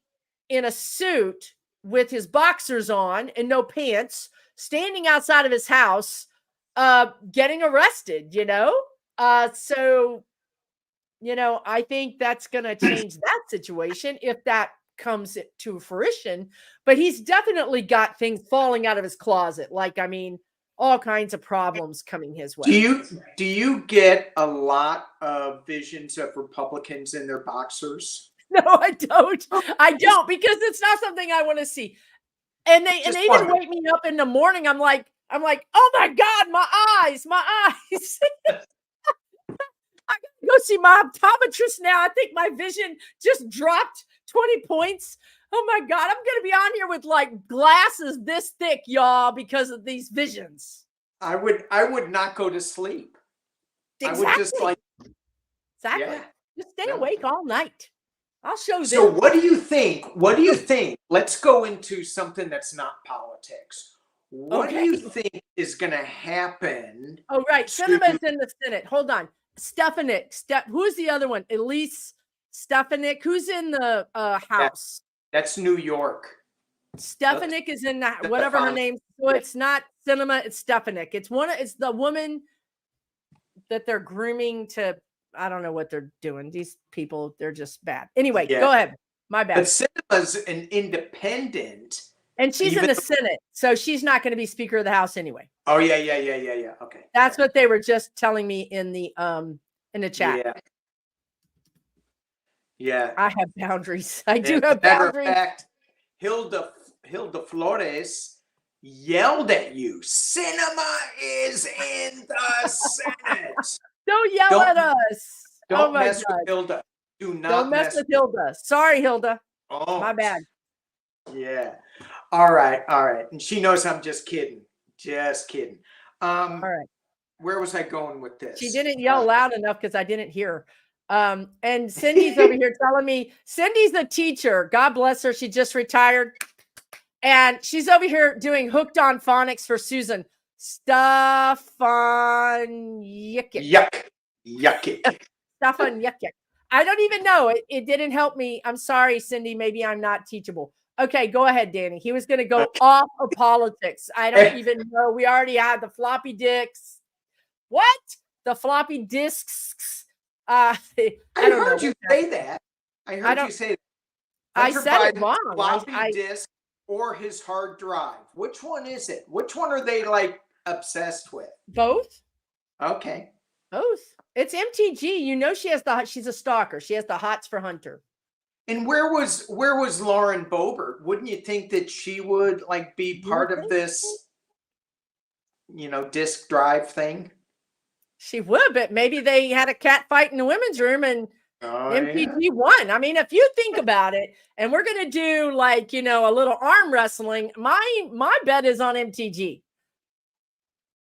a suit with his boxers on and no pants, standing outside of his house, getting arrested, I think that's going to change that situation if that comes to fruition. But he's definitely got things falling out of his closet. All kinds of problems coming his way. Do you get a lot of visions of Republicans in their boxers? No, I don't. Because it's not something I want to see. And they even wake me up in the morning. I'm like, oh my God, my eyes. I gotta go see my optometrist now. I think my vision just dropped 20 points. Oh my God, I'm gonna be on here with glasses this thick, y'all, because of these visions. I would not go to sleep. Exactly. I would just exactly. Yeah. Just stay awake all night. I'll show you. So what do you think? Let's go into something that's not politics. What do you think is going to happen? Oh, right. Cinema's in the Senate. Hold on. Stefanik. Who's the other one? Elise Stefanik. Who's in the House? That's New York. Stefanik is in that, whatever her name. So it's not Cinema. It's Stefanik. It's the woman that they're grooming to. I don't know what they're doing. These people, they're just bad. Anyway, go ahead. My bad. But Cinema's an independent. And she's in the Senate, so she's not going to be Speaker of the House anyway. Oh, yeah. Okay. That's what they were just telling me in the chat. Yeah. Yeah. I have boundaries. I do As a have matter of boundaries. fact, Hilda Flores yelled at you. Cinema is in the Senate. Don't yell Don't- at us. Oh Don't my mess God. with Hilda. Do not Don't mess with Hilda. Sorry, Hilda. Oh, My bad. Yeah. All right. And she knows I'm just kidding. Just kidding. All right. Where was I going with this? She didn't yell loud enough because I didn't hear her. And Cindy's over here telling me, Cindy's the teacher. God bless her. She just retired. And she's over here doing hooked on phonics for Susan. Stefan Yickett. Yuck. Stefan Yickett. I don't even know. It didn't help me. I'm sorry, Cindy. Maybe I'm not teachable. Okay, go ahead, Danny. He was going to go off of politics. I don't even know. We already had the floppy disks. What? The floppy disks. I heard you say that. I heard you say that. I said it wrong. Floppy disk or his hard drive. Which one is it? Which one are they like obsessed with? Both. Okay. Both. It's MTG. You know she's a stalker. She has the hots for Hunter. And where was Lauren Boebert? Wouldn't you think that she would like be part of this, disk drive thing? She would, but maybe they had a cat fight in the women's room and MTG won. I mean, if you think about it, and we're gonna do like a little arm wrestling, my bet is on MTG.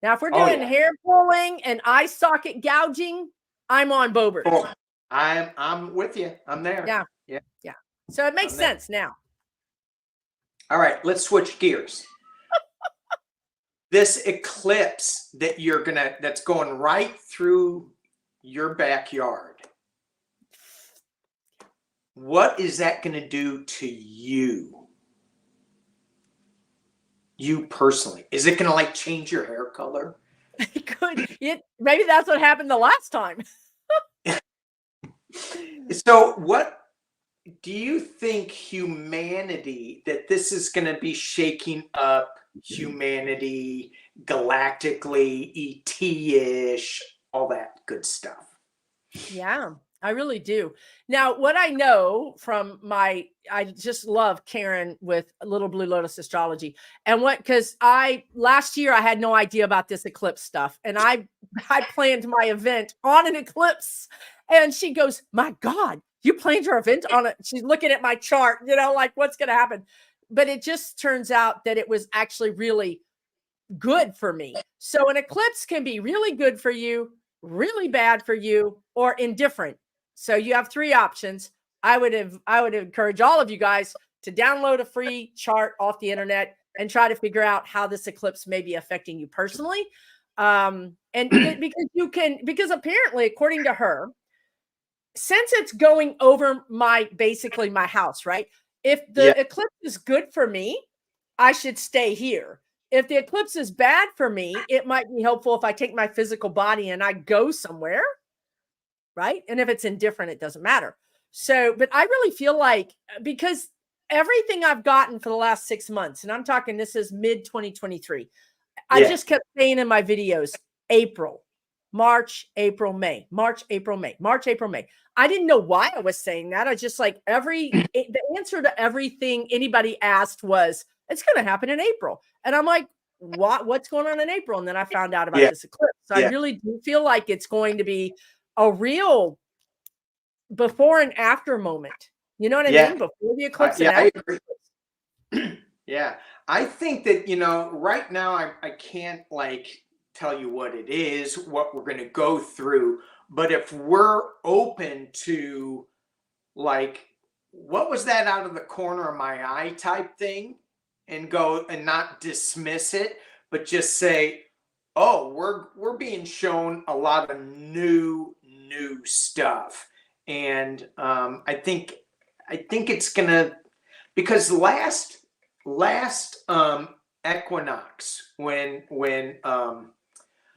Now, if we're doing hair pulling and eye socket gouging, I'm on Boebert. Oh, I'm with you. I'm there. Yeah. So it makes sense now. All right, let's switch gears. This eclipse that that's going right through your backyard. What is that going to do to you? You personally? Is it going to like change your hair color? It could. Maybe that's what happened the last time. So what do you think humanity, that this is going to be shaking up humanity galactically, ET-ish, all that good stuff? Yeah, I really do. Now, what I know from I just love Karen with Little Blue Lotus Astrology. And because last year I had no idea about this eclipse stuff. And I planned my event on an eclipse. And she goes, my God, you planned your event on it. She's looking at my chart, like what's going to happen. But it just turns out that it was actually really good for me. So an eclipse can be really good for you, really bad for you, or indifferent. So you have three options. I would encourage all of you guys to download a free chart off the internet and try to figure out how this eclipse may be affecting you personally. And because apparently, according to her, since it's going over basically my house, right? If the eclipse is good for me, I should stay here. If the eclipse is bad for me, it might be helpful if I take my physical body and I go somewhere, right? And if it's indifferent, it doesn't matter. So, but I really feel like, because everything I've gotten for the last 6 months, and I'm talking, this is mid 2023, I just kept saying in my videos, April, March, April, May, March, April, May, March, April, May. I didn't know why I was saying that. I just like the answer to everything anybody asked was, it's going to happen in April. And I'm like, what's going on in April? And then I found out about this eclipse. So I really do feel like it's going to be a real before and after moment. You know what I mean? Before the eclipse and after the eclipse. Yeah. I think that, right now I can't like tell you what it is, what we're going to go through. But if we're open to like, what was that out of the corner of my eye type thing, and go and not dismiss it, but just say, oh, we're being shown a lot of new stuff. And I think it's gonna, because last equinox, when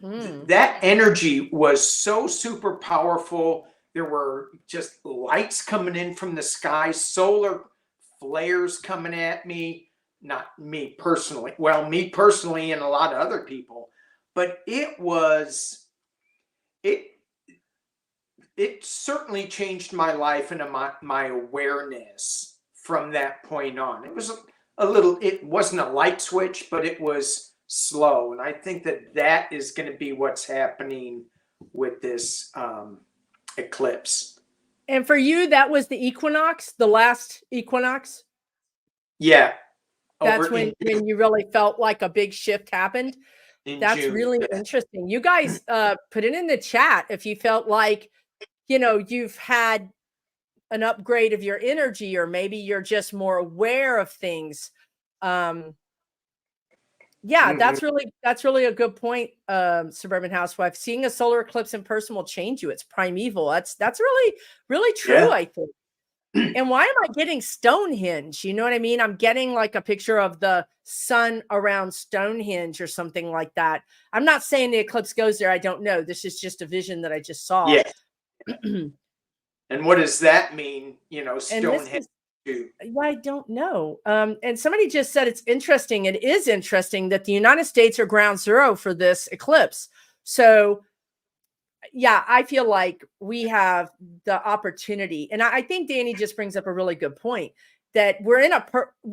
that energy was so super powerful, there were just lights coming in from the sky, solar flares coming at me. Not me personally. Well, me personally and a lot of other people. But it it certainly changed my life and my awareness from that point on. It was a little, it wasn't a light switch, but it was slow. And I think that is going to be what's happening with this eclipse. And for you, that was the equinox, the last equinox? Yeah. That's when you really felt like a big shift happened. That's June. really interesting. You guys put it in the chat if you felt like, you've had an upgrade of your energy, or maybe you're just more aware of things. Yeah, that's really a good point, Suburban Housewife. Seeing a solar eclipse in person will change you. It's primeval. That's really, really true, yeah. I think. And why am I getting Stonehenge? You know what I mean? I'm getting like a picture of the sun around Stonehenge or something like that. I'm not saying the eclipse goes there. I don't know. This is just a vision that I just saw. Yeah. And what does that mean? Stonehenge. I don't know. And somebody just said it's interesting. It is interesting that the United States are ground zero for this eclipse. So yeah, I feel like we have the opportunity. And I think Danny just brings up a really good point that we're in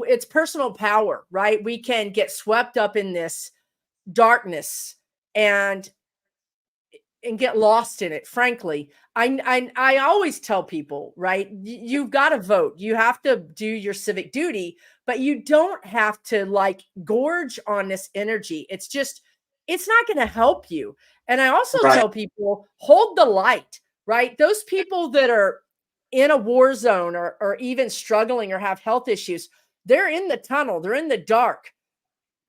it's personal power, right? We can get swept up in this darkness and get lost in it. Frankly, I always tell people, right? You've got to vote. You have to do your civic duty, but you don't have to like gorge on this energy. It's not going to help you. And I also tell people, hold the light, right? Those people that are in a war zone or even struggling or have health issues, they're in the tunnel. They're in the dark.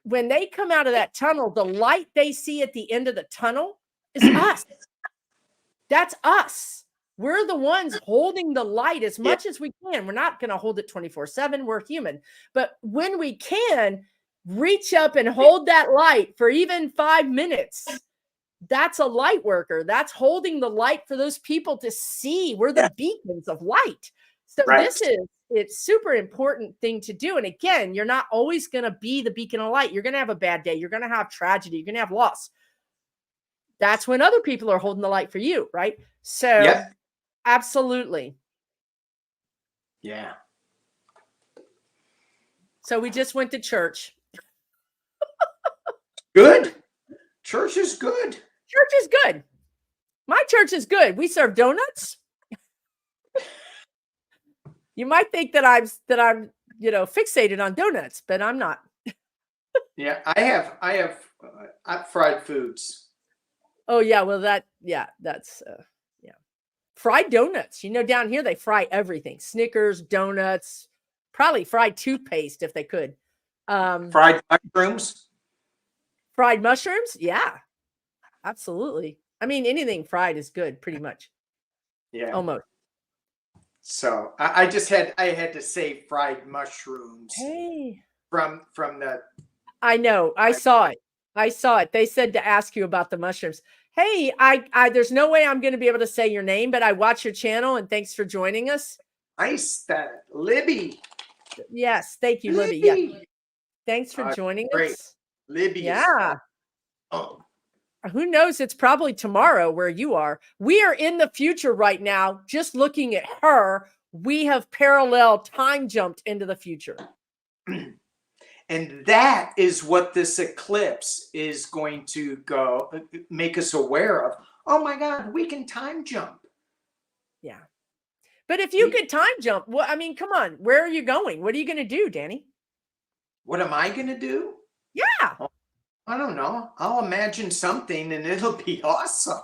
When they come out of that tunnel, the light they see at the end of the tunnel is us. That's us. We're the ones holding the light as much as we can. We're not going to hold it 24/7. We're human. But when we can, reach up and hold that light for even 5 minutes. That's a light worker. That's holding the light for those people to see. We're the beacons of light. So it's super important thing to do. And again, you're not always going to be the beacon of light. You're going to have a bad day. You're going to have tragedy. You're going to have loss. That's when other people are holding the light for you, right? So absolutely. Yeah. So we just went to church. Good. Church is good. Church is good. My church is good. We serve donuts. You might think that I'm fixated on donuts, but I'm not. Yeah, I have fried foods. Oh yeah, well that's fried donuts. Down here they fry everything. Snickers, donuts, probably fried toothpaste if they could. Fried mushrooms. Fried mushrooms? Yeah, absolutely. I mean, anything fried is good, pretty much. Yeah, almost. So I had to say fried mushrooms. Hey, from the. I know. I saw it. They said to ask you about the mushrooms. Hey, I there's no way I'm going to be able to say your name, but I watch your channel and thanks for joining us. Nice, that Libby. Yes, thank you, Libby. Yeah, thanks for joining us. Libby. Yeah. Who knows? It's probably tomorrow where you are. We are in the future right now. Just looking at her, we have parallel time jumped into the future. And that is what this eclipse is going to make us aware of. Oh my God, we can time jump. Yeah. But if you could time jump, well, I mean, come on. Where are you going? What are you going to do, Danny? What am I going to do? Yeah. I don't know. I'll imagine something and it'll be awesome.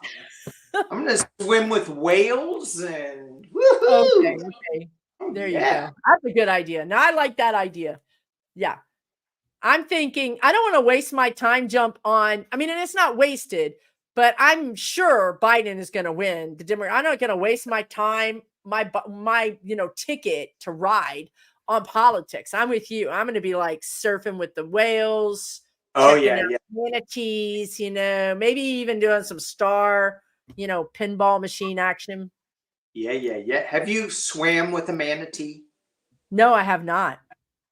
I'm going to swim with whales and woohoo. Okay. There you go. That's a good idea. Now I like that idea. Yeah. I'm thinking, I don't want to waste my time jump on, and it's not wasted, but I'm sure Biden is going to win the Democrat. I'm not going to waste my time, my ticket to ride on politics. I'm with you. I'm going to be like surfing with the whales. Oh yeah. Manatees, maybe even doing some pinball machine action. Yeah. Have you swam with a manatee? No, I have not.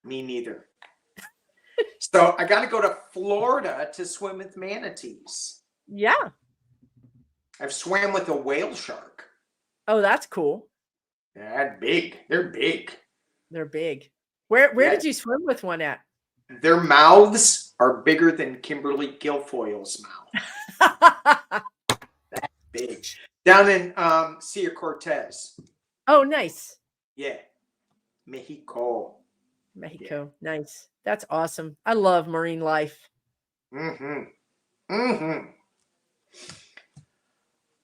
Me neither. So I got to go to Florida to swim with manatees. Yeah. I've swam with a whale shark. Oh, that's cool. They're big. They're big. They're big. Where Yeah. did you swim with one at? Their mouths are bigger than Kimberly Guilfoyle's mouth. Big. Down in Sea Cortez. Oh, nice. Yeah. Mexico. Yeah. Nice. That's awesome. I love marine life. Mm-hmm. Mm-hmm.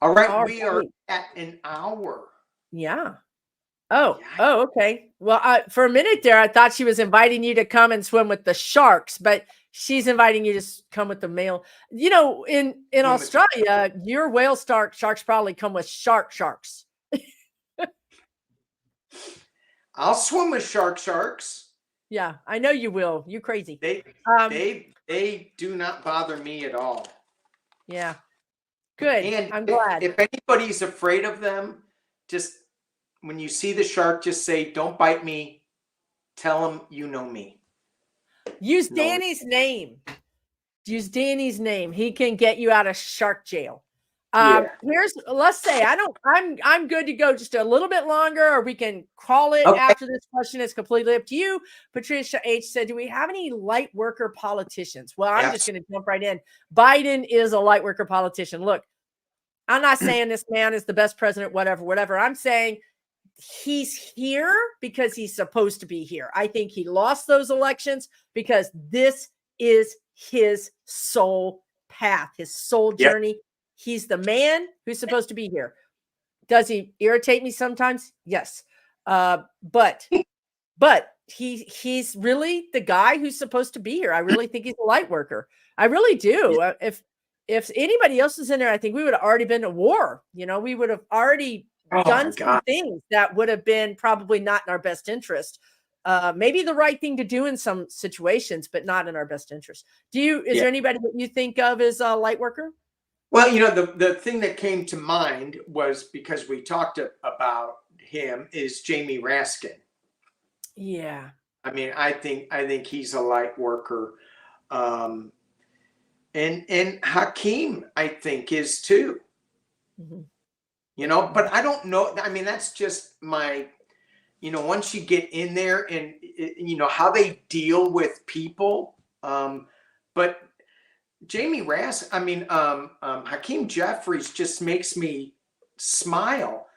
All right. We are at an hour. Yeah. Oh, okay. Well, for a minute there, I thought she was inviting you to come and swim with the sharks, but she's inviting you to come with the male. You know, in Australia, your whale sharks probably come with sharks. I'll swim with sharks. Yeah, I know you will. You crazy. They do not bother me at all. Yeah. Good. And I'm glad. If anybody's afraid of them, just when you see the shark, just say, "Don't bite me." Tell them you know me. Use Danny's name. Use Danny's name. He can get you out of shark jail. Let's say I'm good to go just a little bit longer, or we can call it after this question. Is completely up to you. Patricia H said, do we have any light worker politicians? Well, I'm just going to jump right in. Biden is a light worker politician. Look, I'm not saying this man is the best president, whatever. I'm saying he's here because he's supposed to be here. I think he lost those elections because this is his soul path, his soul journey. He's the man who's supposed to be here. Does he irritate me sometimes? Yes. But he's really the guy who's supposed to be here. I really think he's a light worker. I really do. If anybody else was in there, I think we would have already been to war. You know, we would have already done some things that would have been probably not in our best interest. Maybe the right thing to do in some situations, but not in our best interest. Is there anybody that you think of as a light worker? Well, you know, the thing that came to mind was, because we talked about him, is Jamie Raskin. Yeah. I mean, I think he's a light worker. And Hakeem, I think, is too. Mm-hmm. You know, but I don't know. I mean, that's just my, you know, once you get in there and, you know, how they deal with people. But Jamie Hakeem Jeffries just makes me smile.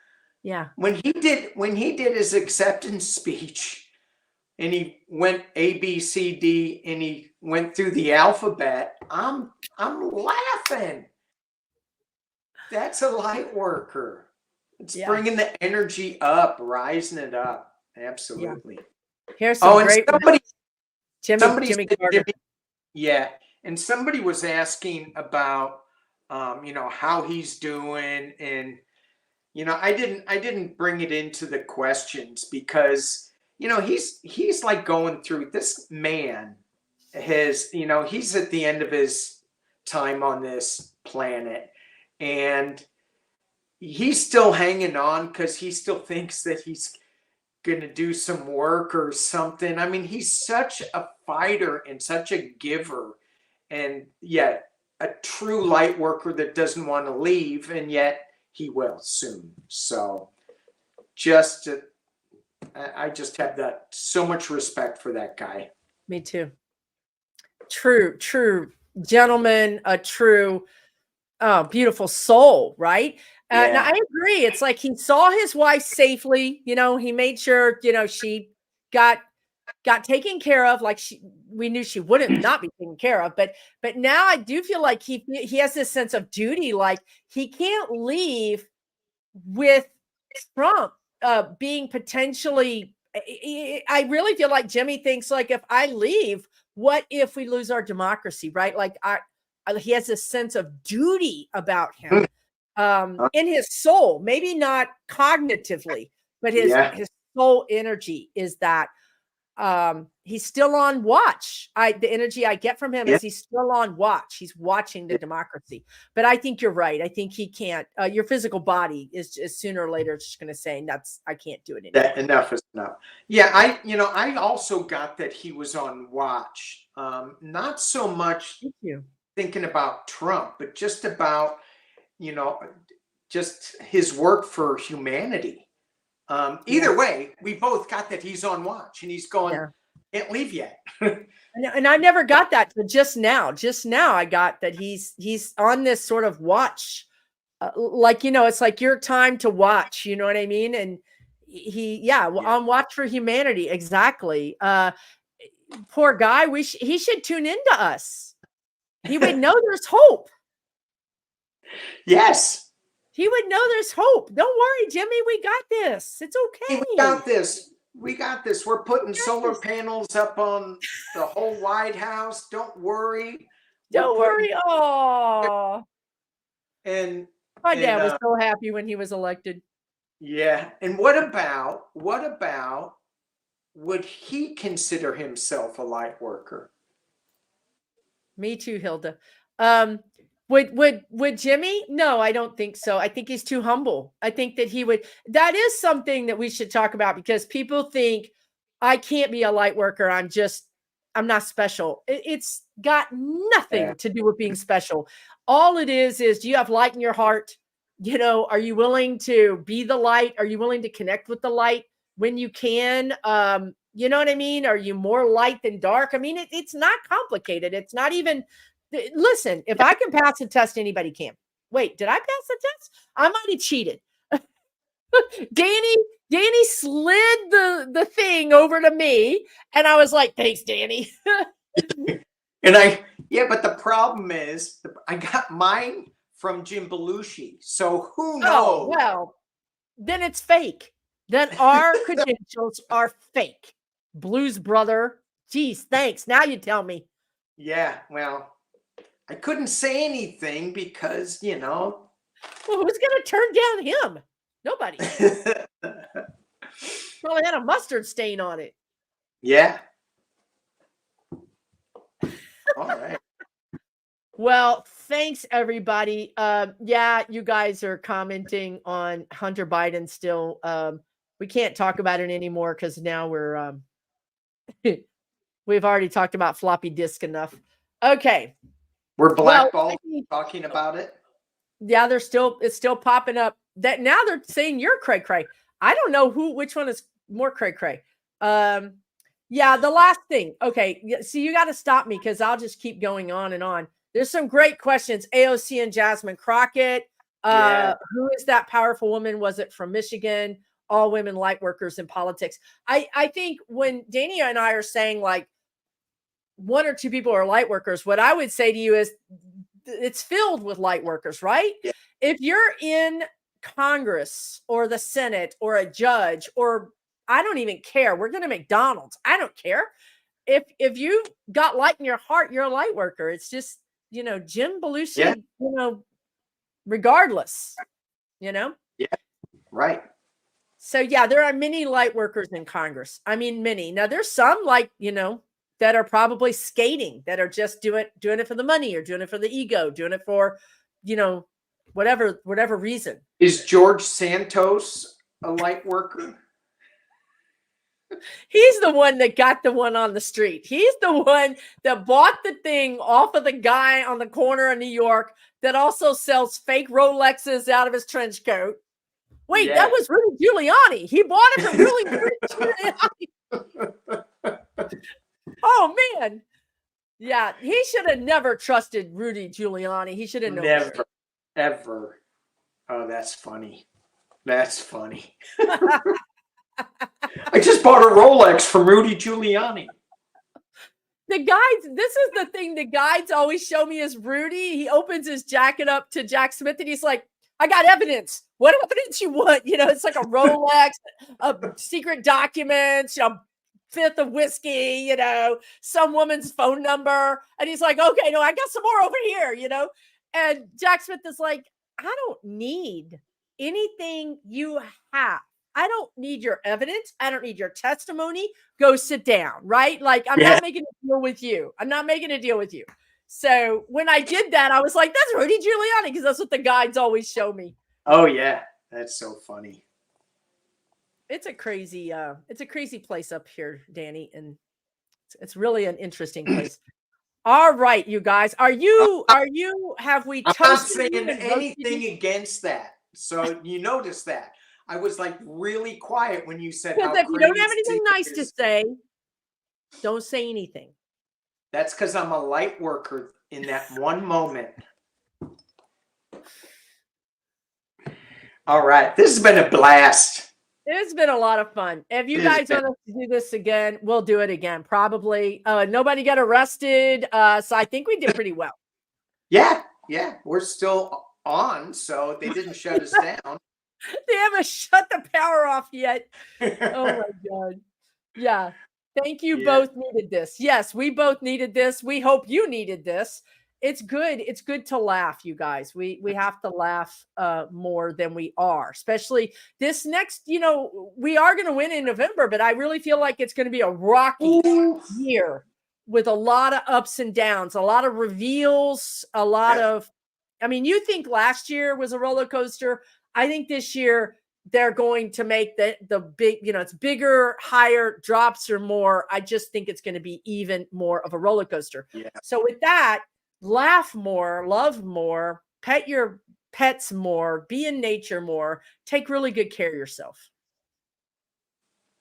Yeah. When he did his acceptance speech and he went A, B, C, D, and he went through the alphabet, I'm laughing. That's a light worker. It's bringing the energy up, rising it up. Absolutely. Yeah. Here's some great Jimmy Carter. And somebody was asking about, you know, how he's doing, and you know, I didn't bring it into the questions because, you know, he's like going through. This man has, you know, he's at the end of his time on this planet, and he's still hanging on because he still thinks that he's going to do some work or something. I mean, he's such a fighter and such a giver. And yet a true light worker that doesn't want to leave, and yet he will soon. So I just have that so much respect for that guy. Me too. True gentleman, a true, beautiful soul, right? Now I agree. It's like he saw his wife safely. You know, he made sure, you know, she got taken care of, like we knew she wouldn't not be taken care of, but now I do feel like he has this sense of duty, like he can't leave with Trump being potentially. I really feel like Jimmy thinks, like, if I leave, what if we lose our democracy, right? Like he has this sense of duty about him in his soul, maybe not cognitively, but his soul energy is that. He's still on watch. The energy I get from him is he's still on watch. He's watching the democracy. But I think you're right. I think he can't. Your physical body is sooner or later just going to say, I can't do it anymore. That enough is enough. Yeah, I also got that he was on watch. Not so much thinking about Trump, but just about, you know, just his work for humanity. Either way, we both got that he's on watch and he's going, can't leave yet. And I never got that till just now. Just now I got that he's on this sort of watch. Like, it's like your time to watch, you know what I mean? And on watch for humanity. Exactly. Poor guy. He should tune into us. He would know there's hope. Yes. He would know there's hope. Don't worry, Jimmy. We got this. It's okay. Hey, we got this. We got this. We're putting solar panels up on the whole White House. Don't worry. Don't worry. Oh. And my dad was so happy when he was elected. Yeah. And what about would he consider himself a light worker? Me too, Hilda. Would Jimmy? No, I don't think so. I think he's too humble. I think that he would. That is something that we should talk about because people think I can't be a light worker. I'm not special. It's got nothing to do with being special. All it is do you have light in your heart? Are you willing to be the light? Are you willing to connect with the light when you can? You know what I mean? Are you more light than dark? I mean, it's not complicated. It's not even, listen, if I can pass a test, anybody can. Wait, did I pass the test? I might have cheated. Danny slid the thing over to me and I was like, thanks, Danny. But the problem is I got mine from Jim Belushi. So who knows? Oh, well, then it's fake. Then our credentials are fake. Blues Brother. Geez, thanks. Now you tell me. Yeah, well, I couldn't say anything because, Well, who's going to turn down him? Nobody. Probably had a mustard stain on it. Yeah. All right. Well, thanks, everybody. You guys are commenting on Hunter Biden still. We can't talk about it anymore because now we've already talked about floppy disk enough. Okay. We're blackballed talking about it. Yeah, it's still popping up. That now they're saying you're cray cray. I don't know which one is more cray cray. The last thing. Okay, so you got to stop me because I'll just keep going on and on. There's some great questions. AOC and Jasmine Crockett. Who is that powerful woman? Was it from Michigan? All women light workers in politics. I think when Dania and I are saying like one or two people are light workers, what I would say to you is it's filled with light workers, right? Yeah. If you're in Congress or the Senate or a judge, or I don't even care. We're going to McDonald's. I don't care. If you got light in your heart, you're a light worker. It's just, Jim Belushi, regardless, Yeah. Right. So there are many light workers in Congress. I mean, many. Now there's some that are probably skating, that are just doing it for the money or doing it for the ego, doing it for, whatever reason. Is George Santos a light worker? He's the one that got the one on the street. He's the one that bought the thing off of the guy on the corner of New York that also sells fake Rolexes out of his trench coat. Wait, that was Rudy Giuliani. He bought it from Rudy Giuliani. Oh, man. Yeah, he should have never trusted Rudy Giuliani. He should have known. Never, ever. Oh, that's funny. That's funny. I just bought a Rolex from Rudy Giuliani. The guides, this is the thing the guides always show me is Rudy. He opens his jacket up to Jack Smith and he's like, I got evidence. What evidence you want? It's like a Rolex, secret documents, fifth of whiskey, some woman's phone number. And he's like, okay, no, I got some more over here, And Jack Smith is like, I don't need anything you have. I don't need your evidence. I don't need your testimony. Go sit down, right? Like, I'm not making a deal with you. I'm not making a deal with you. So when I did that, I was like, that's Rudy Giuliani, because that's what the guides always show me. Oh, yeah. That's so funny. It's a crazy place up here, Danny. And it's really an interesting place. All right, you guys. Have we I'm not saying anything against that. So you notice that. I was like really quiet when you said Because how if you don't have crazy anything it nice to is. say, don't say anything. That's because I'm a light worker in that one moment. All right. This has been a blast. It's been a lot of fun. If you guys want us to do this again, we'll do it again. Probably. Nobody got arrested. So I think we did pretty well. Yeah. We're still on, so they didn't shut us down. They haven't shut the power off yet. Oh my God. Yeah. Thank you. Both needed this. Yes, we both needed this. We hope you needed this. It's good. It's good to laugh, you guys. We have to laugh more than we are, especially this next, we are going to win in November, but I really feel like it's going to be a rocky year with a lot of ups and downs, a lot of reveals, a lot of, you think last year was a roller coaster. I think this year they're going to make the big, it's bigger, higher, drops or more. I just think it's going to be even more of a roller coaster. Yeah. So with that, laugh more, love more, pet your pets more, be in nature more, take really good care of yourself.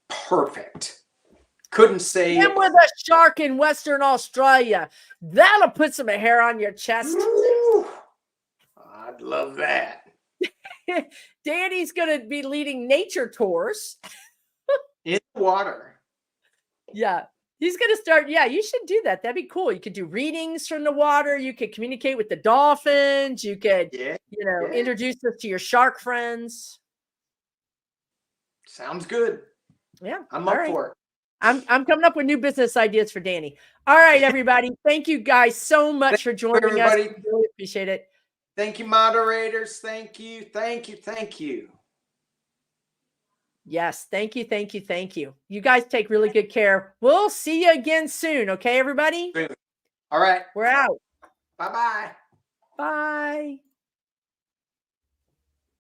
Perfect. Couldn't say. And with a shark in Western Australia, that'll put some hair on your chest. Ooh, I'd love that. Danny's going to be leading nature tours in the water. Yeah. He's going to start. Yeah, you should do that. That'd be cool. You could do readings from the water. You could communicate with the dolphins. You could, introduce us to your shark friends. Sounds good. Yeah. I'm up for it. I'm coming up with new business ideas for Danny. All right, everybody. Thank you guys so much for joining us. I really appreciate it. Thank you, moderators. Thank you. Yes. Thank you. You guys take really good care. We'll see you again soon. Okay, everybody? All right. We're out. Bye-bye. Bye.